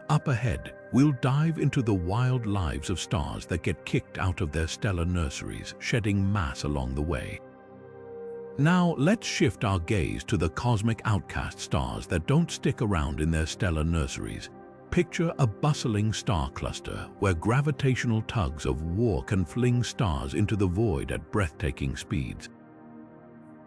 [SPEAKER 1] Up ahead, we'll dive into the wild lives of stars that get kicked out of their stellar nurseries, shedding mass along the way. Now, let's shift our gaze to the cosmic outcast stars that don't stick around in their stellar nurseries. Picture a bustling star cluster where gravitational tugs of war can fling stars into the void at breathtaking speeds.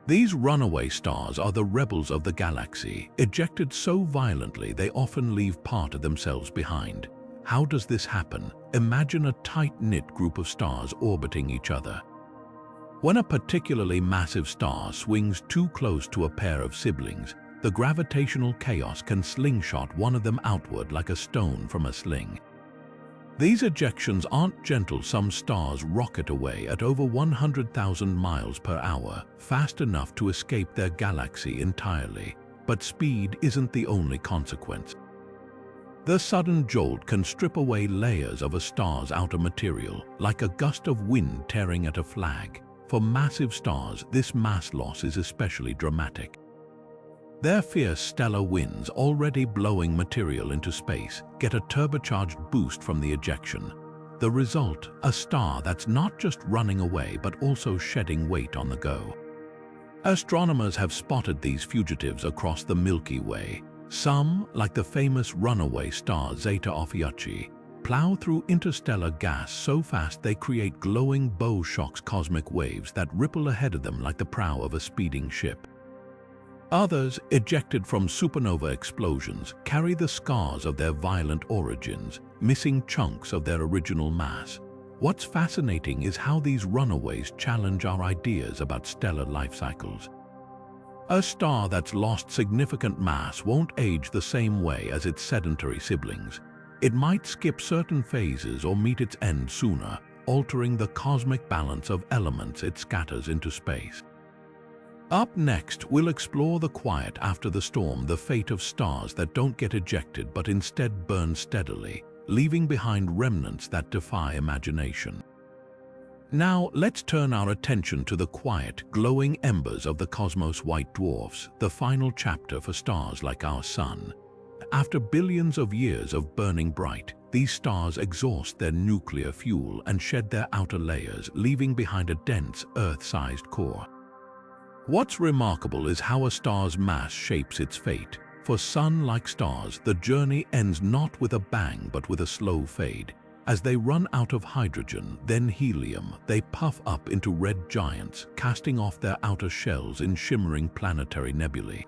[SPEAKER 1] These runaway stars are the rebels of the galaxy, ejected so violently they often leave part of themselves behind. How does this happen? Imagine a tight-knit group of stars orbiting each other. When a particularly massive star swings too close to a pair of siblings, the gravitational chaos can slingshot one of them outward like a stone from a sling. These ejections aren't gentle. Some stars rocket away at over 100,000 miles per hour, fast enough to escape their galaxy entirely. But speed isn't the only consequence. The sudden jolt can strip away layers of a star's outer material, like a gust of wind tearing at a flag. For massive stars, this mass loss is especially dramatic. Their fierce stellar winds, already blowing material into space, get a turbocharged boost from the ejection. The result, a star that's not just running away but also shedding weight on the go. Astronomers have spotted these fugitives across the Milky Way. Some, like the famous runaway star Zeta Ophiuchi, plow through interstellar gas so fast they create glowing bow-shocks, cosmic waves that ripple ahead of them like the prow of a speeding ship. Others, ejected from supernova explosions, carry the scars of their violent origins, missing chunks of their original mass. What's fascinating is how these runaways challenge our ideas about stellar life cycles. A star that's lost significant mass won't age the same way as its sedentary siblings. It might skip certain phases or meet its end sooner, altering the cosmic balance of elements it scatters into space. Up next, we'll explore the quiet after the storm, the fate of stars that don't get ejected but instead burn steadily, leaving behind remnants that defy imagination. Now, let's turn our attention to the quiet, glowing embers of the cosmos, white dwarfs, the final chapter for stars like our Sun. After billions of years of burning bright, these stars exhaust their nuclear fuel and shed their outer layers, leaving behind a dense, Earth-sized core. What's remarkable is how a star's mass shapes its fate. For Sun-like stars, the journey ends not with a bang but with a slow fade. As they run out of hydrogen, then helium, they puff up into red giants, casting off their outer shells in shimmering planetary nebulae.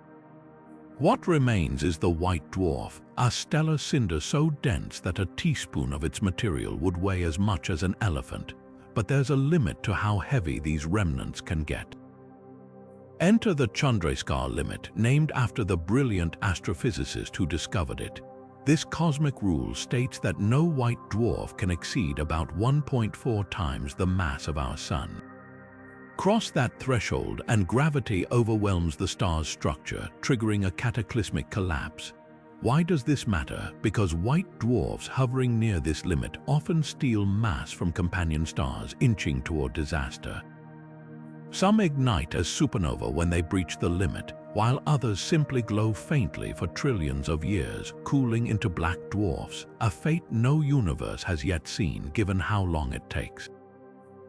[SPEAKER 1] What remains is the white dwarf, a stellar cinder so dense that a teaspoon of its material would weigh as much as an elephant. But there's a limit to how heavy these remnants can get. Enter the Chandrasekhar limit, named after the brilliant astrophysicist who discovered it. This cosmic rule states that no white dwarf can exceed about 1.4 times the mass of our Sun. Cross that threshold and gravity overwhelms the star's structure, triggering a cataclysmic collapse. Why does this matter? Because white dwarfs hovering near this limit often steal mass from companion stars, inching toward disaster. Some ignite as supernova when they breach the limit, while others simply glow faintly for trillions of years, cooling into black dwarfs, a fate no universe has yet seen given how long it takes.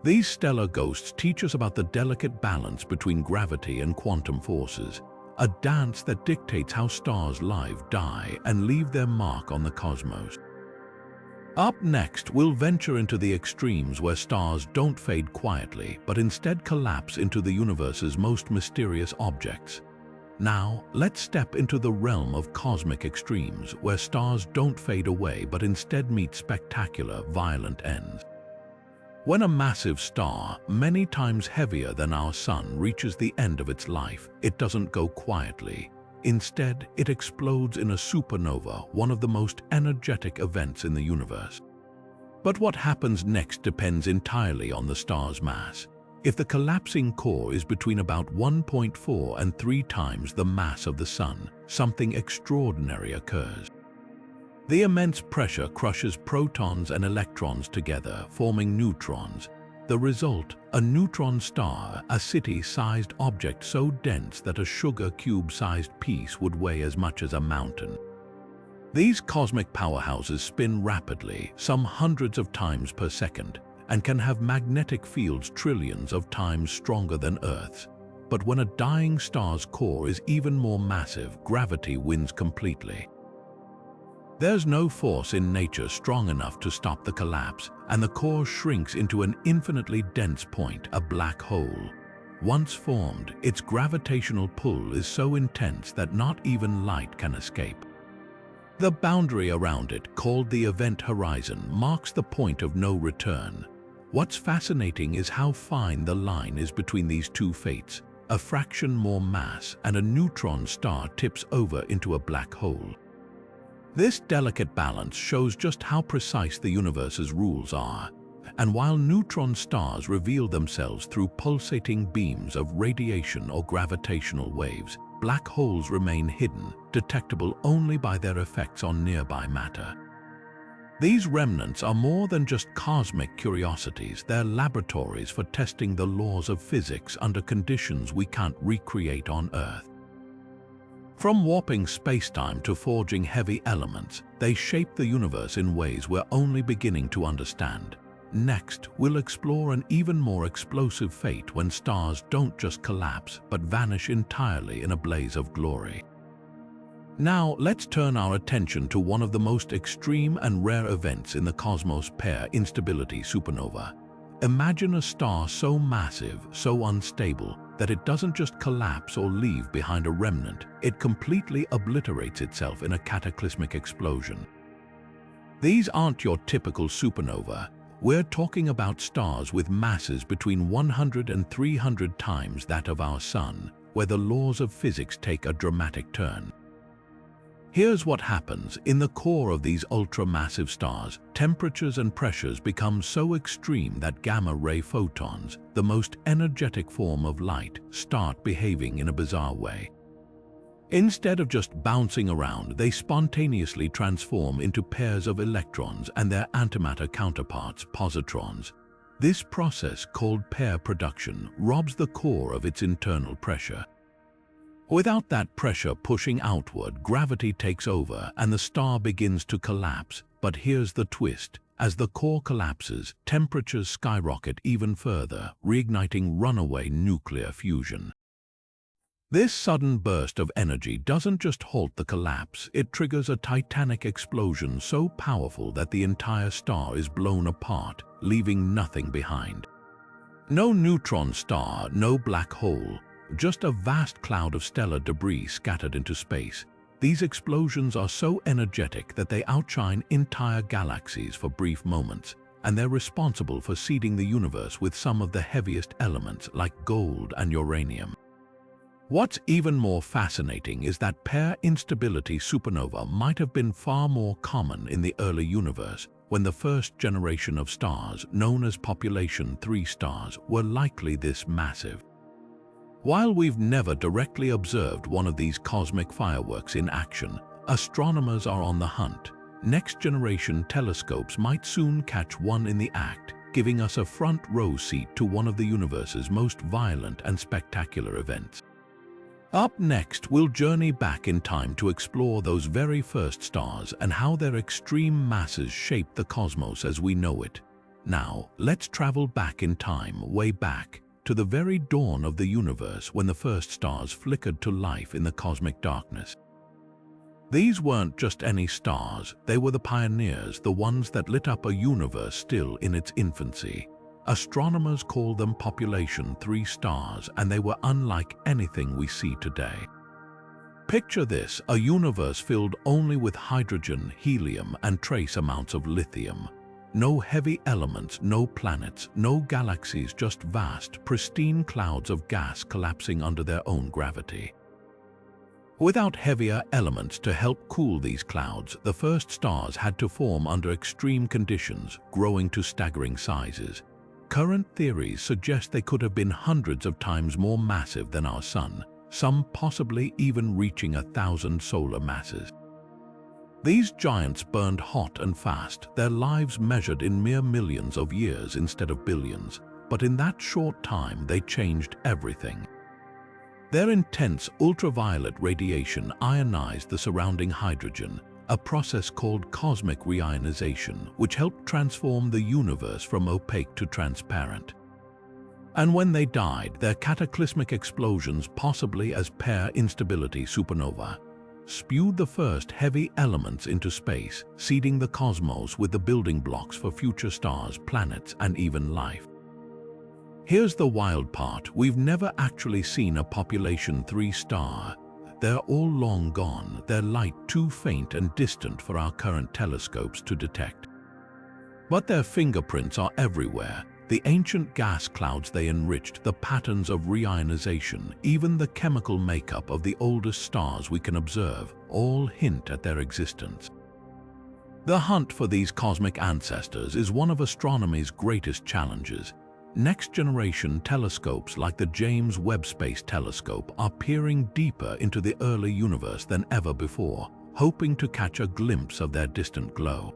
[SPEAKER 1] These stellar ghosts teach us about the delicate balance between gravity and quantum forces, a dance that dictates how stars live, die, and leave their mark on the cosmos. Up next, we'll venture into the extremes where stars don't fade quietly, but instead collapse into the universe's most mysterious objects. Now, let's step into the realm of cosmic extremes, where stars don't fade away but instead meet spectacular, violent ends. When a massive star, many times heavier than our Sun, reaches the end of its life, it doesn't go quietly. Instead, it explodes in a supernova, one of the most energetic events in the universe. But what happens next depends entirely on the star's mass. If the collapsing core is between about 1.4 and 3 times the mass of the Sun, something extraordinary occurs. The immense pressure crushes protons and electrons together, forming neutrons. The result, a neutron star, a city-sized object so dense that a sugar cube-sized piece would weigh as much as a mountain. These cosmic powerhouses spin rapidly, some hundreds of times per second, and can have magnetic fields trillions of times stronger than Earth's. But when a dying star's core is even more massive, gravity wins completely. There's no force in nature strong enough to stop the collapse, and the core shrinks into an infinitely dense point, a black hole. Once formed, its gravitational pull is so intense that not even light can escape. The boundary around it, called the event horizon, marks the point of no return. What's fascinating is how fine the line is between these two fates. A fraction more mass and a neutron star tips over into a black hole. This delicate balance shows just how precise the universe's rules are. And while neutron stars reveal themselves through pulsating beams of radiation or gravitational waves, black holes remain hidden, detectable only by their effects on nearby matter. These remnants are more than just cosmic curiosities, they're laboratories for testing the laws of physics under conditions we can't recreate on Earth. From warping spacetime to forging heavy elements, they shape the universe in ways we're only beginning to understand. Next, we'll explore an even more explosive fate when stars don't just collapse, but vanish entirely in a blaze of glory. Now, let's turn our attention to one of the most extreme and rare events in the cosmos: pair instability supernova. Imagine a star so massive, so unstable, that it doesn't just collapse or leave behind a remnant, it completely obliterates itself in a cataclysmic explosion. These aren't your typical supernova. We're talking about stars with masses between 100 and 300 times that of our Sun, where the laws of physics take a dramatic turn. Here's what happens. In the core of these ultra-massive stars, temperatures and pressures become so extreme that gamma-ray photons, the most energetic form of light, start behaving in a bizarre way. Instead of just bouncing around, they spontaneously transform into pairs of electrons and their antimatter counterparts, positrons. This process, called pair production, robs the core of its internal pressure. Without that pressure pushing outward, gravity takes over and the star begins to collapse. But here's the twist. As the core collapses, temperatures skyrocket even further, reigniting runaway nuclear fusion. This sudden burst of energy doesn't just halt the collapse, it triggers a titanic explosion so powerful that the entire star is blown apart, leaving nothing behind. No neutron star, no black hole, just a vast cloud of stellar debris scattered into space. These explosions are so energetic that they outshine entire galaxies for brief moments, and they're responsible for seeding the universe with some of the heaviest elements like gold and uranium. What's even more fascinating is that pair instability supernova might have been far more common in the early universe, when the first generation of stars, known as population 3 stars, were likely this massive. While we've never directly observed one of these cosmic fireworks in action, astronomers are on the hunt. Next-generation telescopes might soon catch one in the act, giving us a front-row seat to one of the universe's most violent and spectacular events. Up next, we'll journey back in time to explore those very first stars and how their extreme masses shaped the cosmos as we know it. Now, let's travel back in time, way back, to the very dawn of the universe when the first stars flickered to life in the cosmic darkness. These weren't just any stars, they were the pioneers, the ones that lit up a universe still in its infancy. Astronomers call them population 3 stars, and they were unlike anything we see today. Picture this, a universe filled only with hydrogen, helium, and trace amounts of lithium. No heavy elements, no planets, no galaxies, just vast, pristine clouds of gas collapsing under their own gravity. Without heavier elements to help cool these clouds, the first stars had to form under extreme conditions, growing to staggering sizes. Current theories suggest they could have been hundreds of times more massive than our Sun, some possibly even reaching 1,000 solar masses. These giants burned hot and fast, their lives measured in mere millions of years instead of billions, but in that short time they changed everything. Their intense ultraviolet radiation ionized the surrounding hydrogen, a process called cosmic reionization, which helped transform the universe from opaque to transparent. And when they died, their cataclysmic explosions, possibly as pair instability supernova, spewed the first heavy elements into space, seeding the cosmos with the building blocks for future stars, planets, and even life. Here's the wild part, we've never actually seen a population 3 star. They're all long gone, their light too faint and distant for our current telescopes to detect. But their fingerprints are everywhere. The ancient gas clouds they enriched, the patterns of reionization, even the chemical makeup of the oldest stars we can observe, all hint at their existence. The hunt for these cosmic ancestors is one of astronomy's greatest challenges. Next-generation telescopes like the James Webb Space Telescope are peering deeper into the early universe than ever before, hoping to catch a glimpse of their distant glow.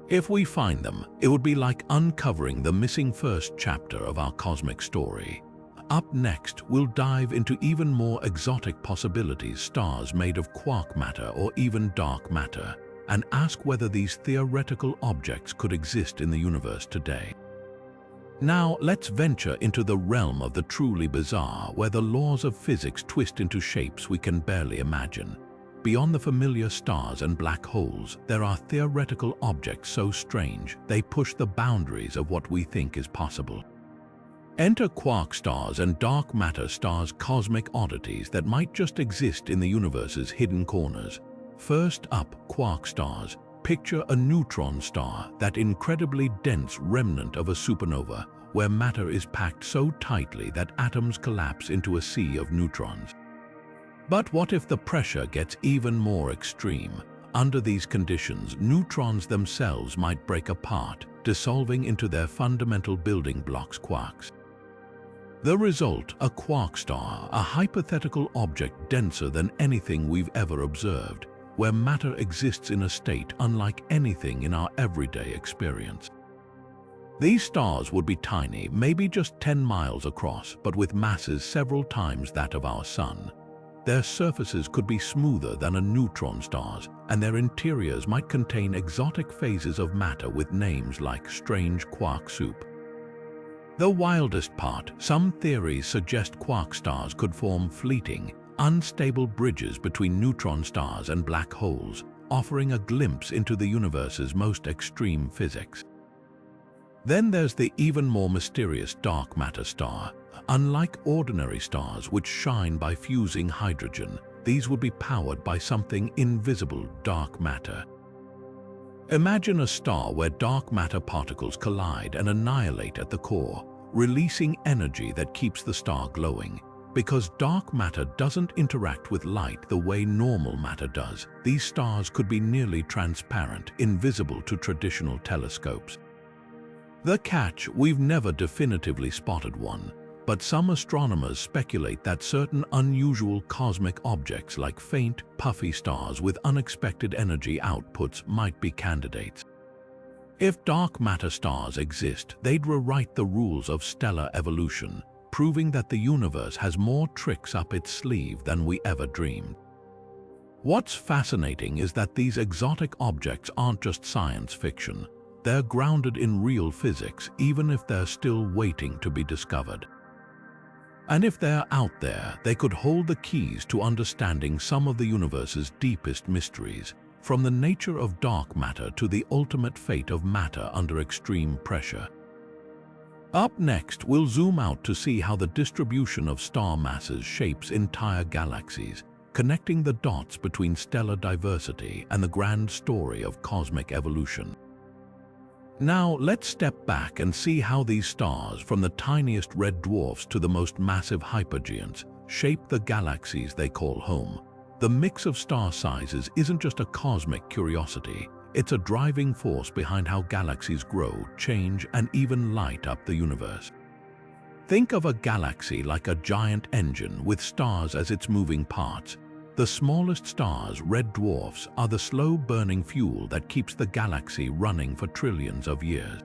[SPEAKER 1] If we find them, it would be like uncovering the missing first chapter of our cosmic story. Up next, we'll dive into even more exotic possibilities, stars made of quark matter or even dark matter, and ask whether these theoretical objects could exist in the universe today. Now, let's venture into the realm of the truly bizarre, where the laws of physics twist into shapes we can barely imagine. Beyond the familiar stars and black holes, there are theoretical objects so strange they push the boundaries of what we think is possible. Enter quark stars and dark matter stars, cosmic oddities that might just exist in the universe's hidden corners. First up, quark stars. Picture a neutron star, that incredibly dense remnant of a supernova, where matter is packed so tightly that atoms collapse into a sea of neutrons. But what if the pressure gets even more extreme? Under these conditions, neutrons themselves might break apart, dissolving into their fundamental building blocks, quarks. The result, a quark star, a hypothetical object denser than anything we've ever observed, where matter exists in a state unlike anything in our everyday experience. These stars would be tiny, maybe just 10 miles across, but with masses several times that of our Sun. Their surfaces could be smoother than a neutron star's, and their interiors might contain exotic phases of matter with names like strange quark soup. The wildest part, some theories suggest quark stars could form fleeting, unstable bridges between neutron stars and black holes, offering a glimpse into the universe's most extreme physics. Then there's the even more mysterious dark matter star. Unlike ordinary stars which shine by fusing hydrogen, these would be powered by something invisible, dark matter. Imagine a star where dark matter particles collide and annihilate at the core, releasing energy that keeps the star glowing. Because dark matter doesn't interact with light the way normal matter does, these stars could be nearly transparent, invisible to traditional telescopes. The catch: we've never definitively spotted one, but some astronomers speculate that certain unusual cosmic objects like faint, puffy stars with unexpected energy outputs might be candidates. If dark matter stars exist, they'd rewrite the rules of stellar evolution, proving that the universe has more tricks up its sleeve than we ever dreamed. What's fascinating is that these exotic objects aren't just science fiction. They're grounded in real physics, even if they're still waiting to be discovered. And if they're out there, they could hold the keys to understanding some of the universe's deepest mysteries, from the nature of dark matter to the ultimate fate of matter under extreme pressure. Up next, we'll zoom out to see how the distribution of star masses shapes entire galaxies, connecting the dots between stellar diversity and the grand story of cosmic evolution. Now, let's step back and see how these stars, from the tiniest red dwarfs to the most massive hypergiants, shape the galaxies they call home. The mix of star sizes isn't just a cosmic curiosity, it's a driving force behind how galaxies grow, change, and even light up the universe. Think of a galaxy like a giant engine with stars as its moving parts. The smallest stars, red dwarfs, are the slow-burning fuel that keeps the galaxy running for trillions of years.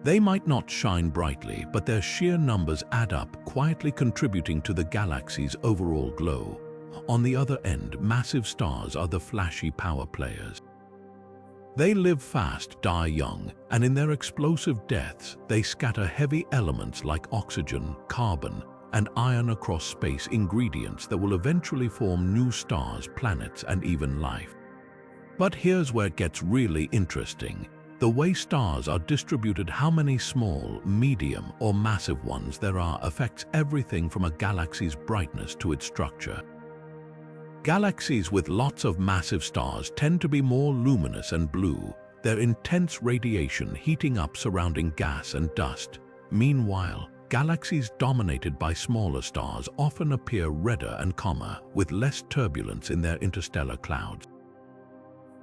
[SPEAKER 1] They might not shine brightly, but their sheer numbers add up, quietly contributing to the galaxy's overall glow. On the other end, massive stars are the flashy power players. They live fast, die young, and in their explosive deaths, they scatter heavy elements like oxygen, carbon, and iron across space, ingredients that will eventually form new stars, planets, and even life. But here's where it gets really interesting. The way stars are distributed, how many small, medium, or massive ones there are, affects everything from a galaxy's brightness to its structure. Galaxies with lots of massive stars tend to be more luminous and blue, their intense radiation heating up surrounding gas and dust. Meanwhile, galaxies dominated by smaller stars often appear redder and calmer, with less turbulence in their interstellar clouds.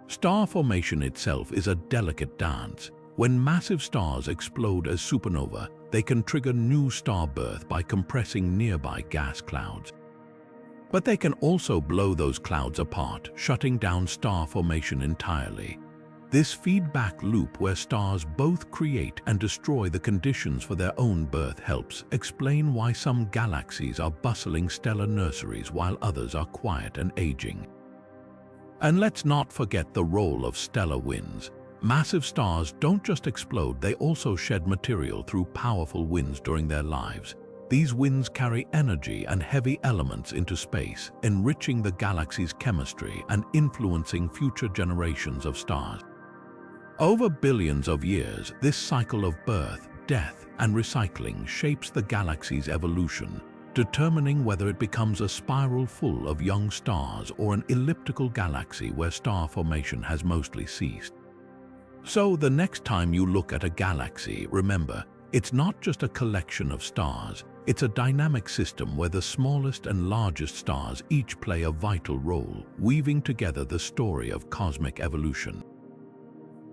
[SPEAKER 1] Star formation itself is a delicate dance. When massive stars explode as supernova, they can trigger new star birth by compressing nearby gas clouds. But they can also blow those clouds apart, shutting down star formation entirely. This feedback loop where stars both create and destroy the conditions for their own birth helps explain why some galaxies are bustling stellar nurseries while others are quiet and aging. And let's not forget the role of stellar winds. Massive stars don't just explode, they also shed material through powerful winds during their lives. These winds carry energy and heavy elements into space, enriching the galaxy's chemistry and influencing future generations of stars. Over billions of years, this cycle of birth, death, and recycling shapes the galaxy's evolution, determining whether it becomes a spiral full of young stars or an elliptical galaxy where star formation has mostly ceased. So the next time you look at a galaxy, remember, it's not just a collection of stars, it's a dynamic system where the smallest and largest stars each play a vital role, weaving together the story of cosmic evolution.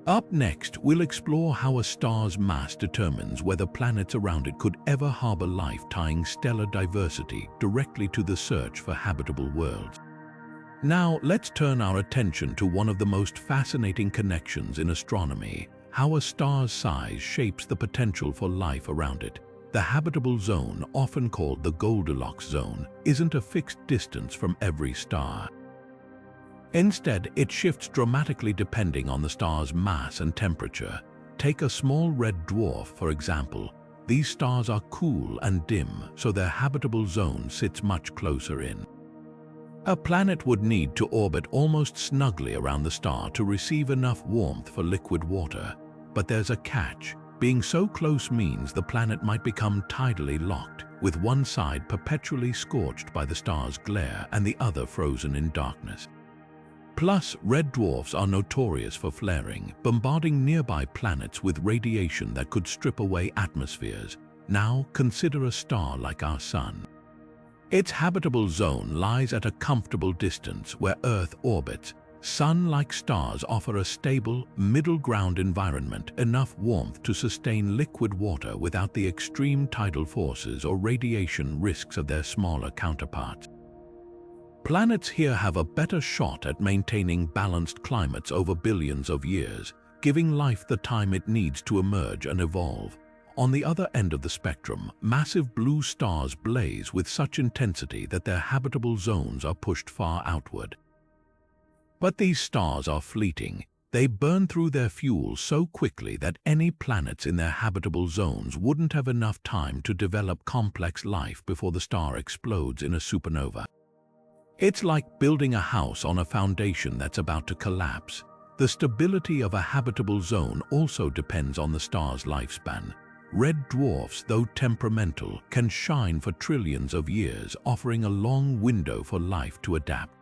[SPEAKER 1] Up next, we'll explore how a star's mass determines whether planets around it could ever harbor life, tying stellar diversity directly to the search for habitable worlds. Now, let's turn our attention to one of the most fascinating connections in astronomy, how a star's size shapes the potential for life around it. The habitable zone, often called the Goldilocks zone, isn't a fixed distance from every star. Instead, it shifts dramatically depending on the star's mass and temperature. Take a small red dwarf, for example. These stars are cool and dim, so their habitable zone sits much closer in. A planet would need to orbit almost snugly around the star to receive enough warmth for liquid water. But there's a catch. Being so close means the planet might become tidally locked, with one side perpetually scorched by the star's glare and the other frozen in darkness. Plus, red dwarfs are notorious for flaring, bombarding nearby planets with radiation that could strip away atmospheres. Now, consider a star like our Sun. Its habitable zone lies at a comfortable distance where Earth orbits. Sun-like stars offer a stable, middle-ground environment, enough warmth to sustain liquid water without the extreme tidal forces or radiation risks of their smaller counterparts. Planets here have a better shot at maintaining balanced climates over billions of years, giving life the time it needs to emerge and evolve. On the other end of the spectrum, massive blue stars blaze with such intensity that their habitable zones are pushed far outward. But these stars are fleeting. They burn through their fuel so quickly that any planets in their habitable zones wouldn't have enough time to develop complex life before the star explodes in a supernova. It's like building a house on a foundation that's about to collapse. The stability of a habitable zone also depends on the star's lifespan. Red dwarfs, though temperamental, can shine for trillions of years, offering a long window for life to adapt.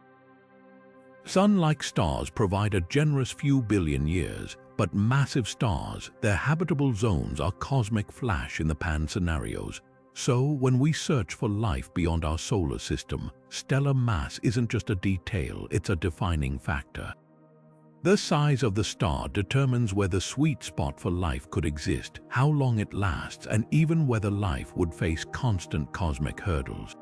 [SPEAKER 1] Sun-like stars provide a generous few billion years, but massive stars, their habitable zones are cosmic flash-in-the-pan scenarios. So, when we search for life beyond our solar system, stellar mass isn't just a detail, it's a defining factor. The size of the star determines where the sweet spot for life could exist, how long it lasts, and even whether life would face constant cosmic hurdles.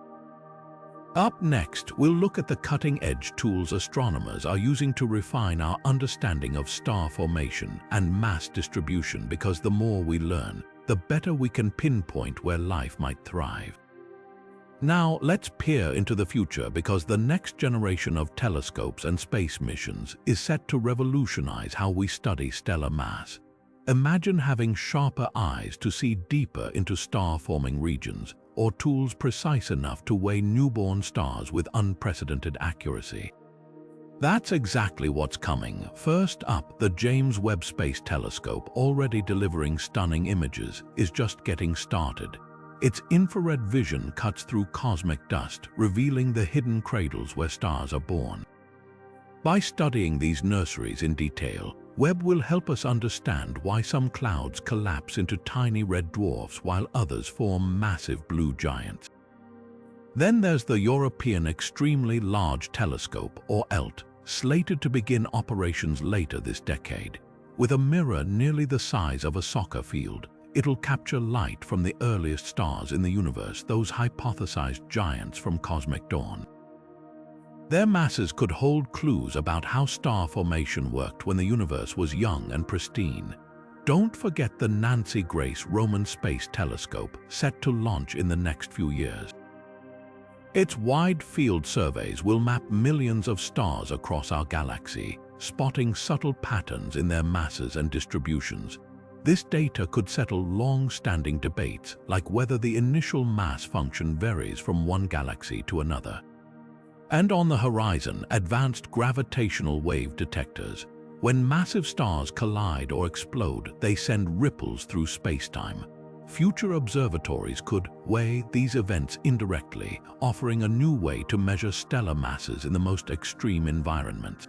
[SPEAKER 1] Up next, we'll look at the cutting-edge tools astronomers are using to refine our understanding of star formation and mass distribution, because the more we learn, the better we can pinpoint where life might thrive. Now, let's peer into the future, because the next generation of telescopes and space missions is set to revolutionize how we study stellar mass. Imagine having sharper eyes to see deeper into star-forming regions, or tools precise enough to weigh newborn stars with unprecedented accuracy. That's exactly what's coming. First up, the James Webb Space Telescope, already delivering stunning images, is just getting started. Its infrared vision cuts through cosmic dust, revealing the hidden cradles where stars are born. By studying these nurseries in detail, Webb will help us understand why some clouds collapse into tiny red dwarfs while others form massive blue giants. Then there's the European Extremely Large Telescope, or ELT, slated to begin operations later this decade. With a mirror nearly the size of a soccer field, it'll capture light from the earliest stars in the universe, those hypothesized giants from cosmic dawn. Their masses could hold clues about how star formation worked when the universe was young and pristine. Don't forget the Nancy Grace Roman Space Telescope, set to launch in the next few years. Its wide-field surveys will map millions of stars across our galaxy, spotting subtle patterns in their masses and distributions. This data could settle long-standing debates, like whether the initial mass function varies from one galaxy to another. And on the horizon, advanced gravitational wave detectors. When massive stars collide or explode, they send ripples through space-time. Future observatories could weigh these events indirectly, offering a new way to measure stellar masses in the most extreme environments.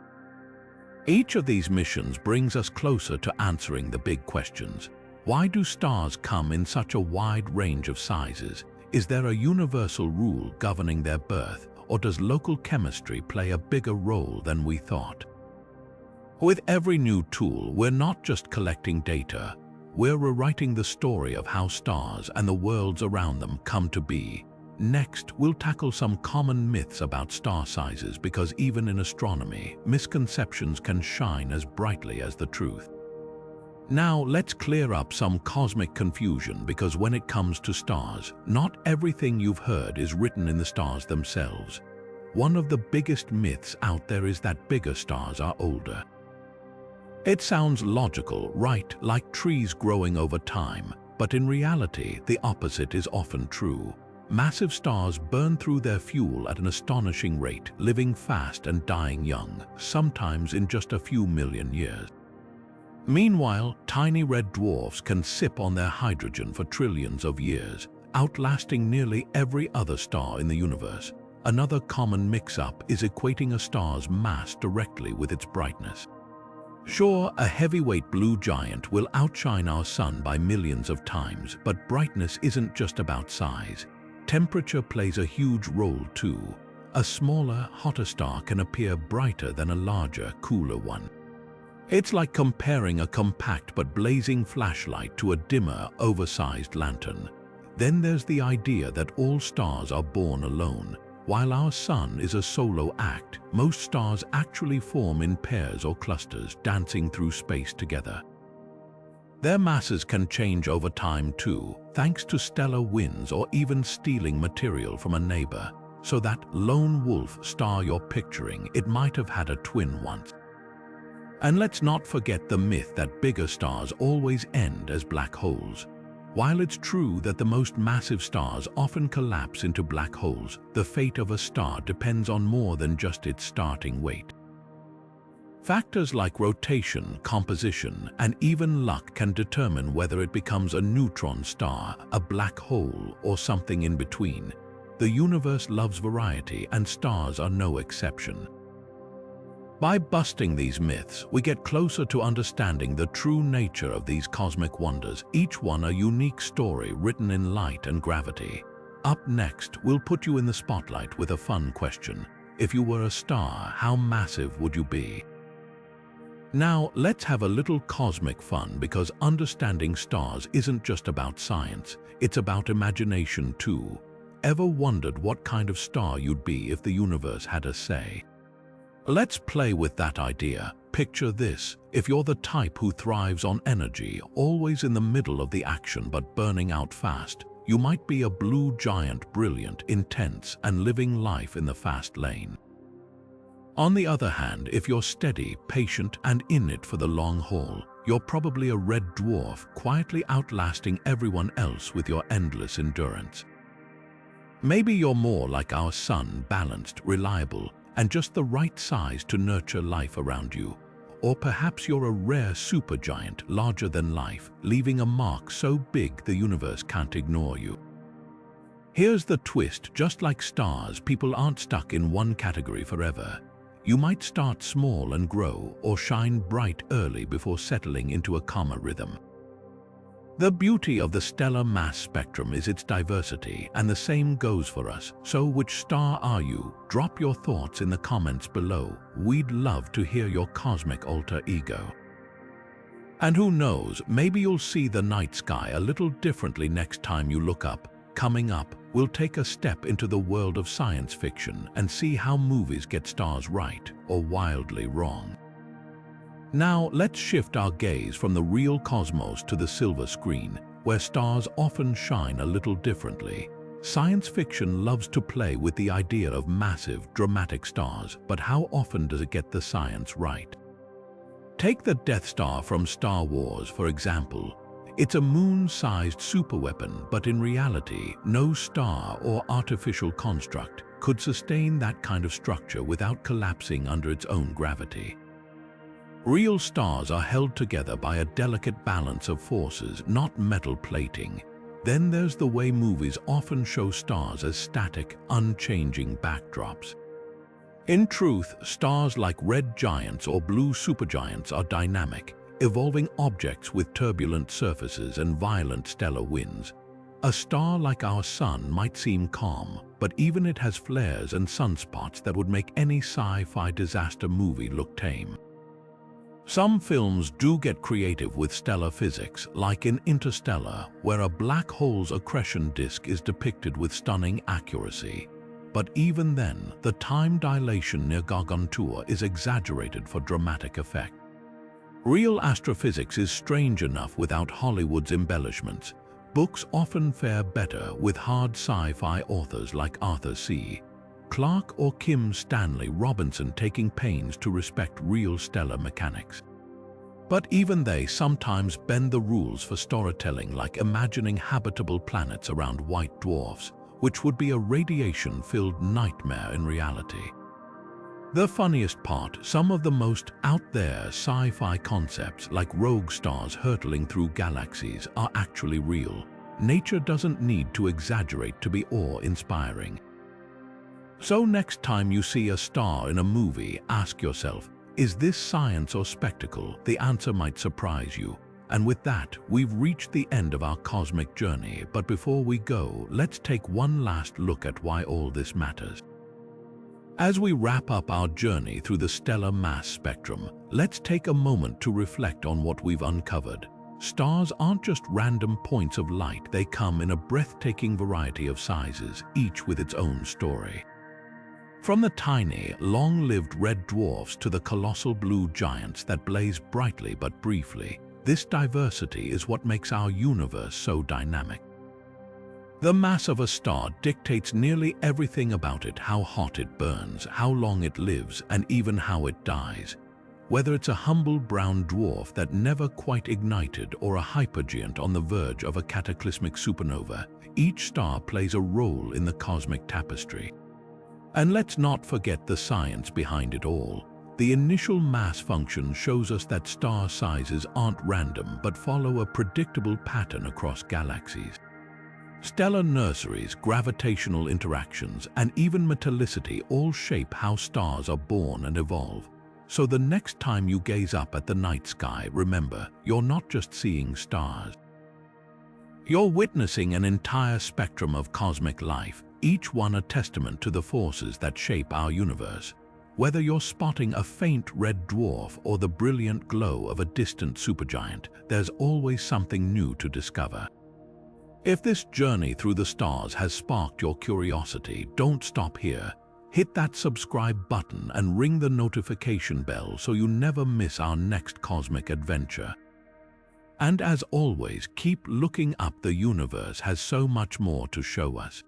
[SPEAKER 1] Each of these missions brings us closer to answering the big questions. Why do stars come in such a wide range of sizes? Is there a universal rule governing their birth, or does local chemistry play a bigger role than we thought? With every new tool, we're not just collecting data. We're rewriting the story of how stars and the worlds around them come to be. Next, we'll tackle some common myths about star sizes, because even in astronomy, misconceptions can shine as brightly as the truth. Now let's clear up some cosmic confusion, because when it comes to stars, not everything you've heard is written in the stars themselves. One of the biggest myths out there is that bigger stars are older. It sounds logical, right, like trees growing over time, but in reality, the opposite is often true. Massive stars burn through their fuel at an astonishing rate, living fast and dying young, sometimes in just a few million years. Meanwhile, tiny red dwarfs can sip on their hydrogen for trillions of years, outlasting nearly every other star in the universe. Another common mix-up is equating a star's mass directly with its brightness. Sure, a heavyweight blue giant will outshine our sun by millions of times, but brightness isn't just about size. Temperature plays a huge role too. A smaller, hotter star can appear brighter than a larger, cooler one. It's like comparing a compact but blazing flashlight to a dimmer, oversized lantern. Then there's the idea that all stars are born alone. While our sun is a solo act, most stars actually form in pairs or clusters, dancing through space together. Their masses can change over time too, thanks to stellar winds or even stealing material from a neighbor. So that lone wolf star you're picturing, it might have had a twin once. And let's not forget the myth that bigger stars always end as black holes. While it's true that the most massive stars often collapse into black holes, the fate of a star depends on more than just its starting weight. Factors like rotation, composition, and even luck can determine whether it becomes a neutron star, a black hole, or something in between. The universe loves variety, and stars are no exception. By busting these myths, we get closer to understanding the true nature of these cosmic wonders, each one a unique story written in light and gravity. Up next, we'll put you in the spotlight with a fun question. If you were a star, how massive would you be? Now, let's have a little cosmic fun, because understanding stars isn't just about science, it's about imagination too. Ever wondered what kind of star you'd be if the universe had a say? Let's play with that idea. Picture this: if you're the type who thrives on energy, always in the middle of the action but burning out fast, you might be a blue giant, brilliant, intense, and living life in the fast lane. On the other hand, if you're steady, patient, and in it for the long haul, you're probably a red dwarf, quietly outlasting everyone else with your endless endurance. Maybe you're more like our sun, balanced, reliable, and just the right size to nurture life around you. Or perhaps you're a rare supergiant, larger than life, leaving a mark so big the universe can't ignore you. Here's the twist: just like stars, people aren't stuck in one category forever. You might start small and grow, or shine bright early before settling into a calmer rhythm. The beauty of the stellar mass spectrum is its diversity, and the same goes for us. So which star are you? Drop your thoughts in the comments below. We'd love to hear your cosmic alter ego. And who knows, maybe you'll see the night sky a little differently next time you look up. Coming up, we'll take a step into the world of science fiction and see how movies get stars right or wildly wrong. Now, let's shift our gaze from the real cosmos to the silver screen, where stars often shine a little differently. Science fiction loves to play with the idea of massive, dramatic stars, but how often does it get the science right? Take the Death Star from Star Wars, for example. It's a moon-sized superweapon, but in reality, no star or artificial construct could sustain that kind of structure without collapsing under its own gravity. Real stars are held together by a delicate balance of forces, not metal plating. Then there's the way movies often show stars as static, unchanging backdrops. In truth, stars like red giants or blue supergiants are dynamic, evolving objects with turbulent surfaces and violent stellar winds. A star like our sun might seem calm, but even it has flares and sunspots that would make any sci-fi disaster movie look tame. Some films do get creative with stellar physics, like in Interstellar, where a black hole's accretion disk is depicted with stunning accuracy. But even then, the time dilation near Gargantua is exaggerated for dramatic effect. Real astrophysics is strange enough without Hollywood's embellishments. Books often fare better with hard sci-fi authors like Arthur C. Clarke or Kim Stanley Robinson taking pains to respect real stellar mechanics. But even they sometimes bend the rules for storytelling, like imagining habitable planets around white dwarfs, which would be a radiation-filled nightmare in reality. The funniest part, some of the most out-there sci-fi concepts like rogue stars hurtling through galaxies are actually real. Nature doesn't need to exaggerate to be awe-inspiring. So next time you see a star in a movie, ask yourself, is this science or spectacle? The answer might surprise you. And with that, we've reached the end of our cosmic journey. But before we go, let's take one last look at why all this matters. As we wrap up our journey through the stellar mass spectrum, let's take a moment to reflect on what we've uncovered. Stars aren't just random points of light, they come in a breathtaking variety of sizes, each with its own story. From the tiny, long-lived red dwarfs to the colossal blue giants that blaze brightly but briefly, this diversity is what makes our universe so dynamic. The mass of a star dictates nearly everything about it: how hot it burns, how long it lives, and even how it dies. Whether it's a humble brown dwarf that never quite ignited or a hypergiant on the verge of a cataclysmic supernova, each star plays a role in the cosmic tapestry. And let's not forget the science behind it all. The initial mass function shows us that star sizes aren't random but follow a predictable pattern across galaxies. Stellar nurseries, gravitational interactions, and even metallicity all shape how stars are born and evolve. So the next time you gaze up at the night sky, remember, you're not just seeing stars. You're witnessing an entire spectrum of cosmic life, each one a testament to the forces that shape our universe. Whether you're spotting a faint red dwarf or the brilliant glow of a distant supergiant, there's always something new to discover. If this journey through the stars has sparked your curiosity, don't stop here. Hit that subscribe button and ring the notification bell so you never miss our next cosmic adventure. And as always, keep looking up. The universe has so much more to show us.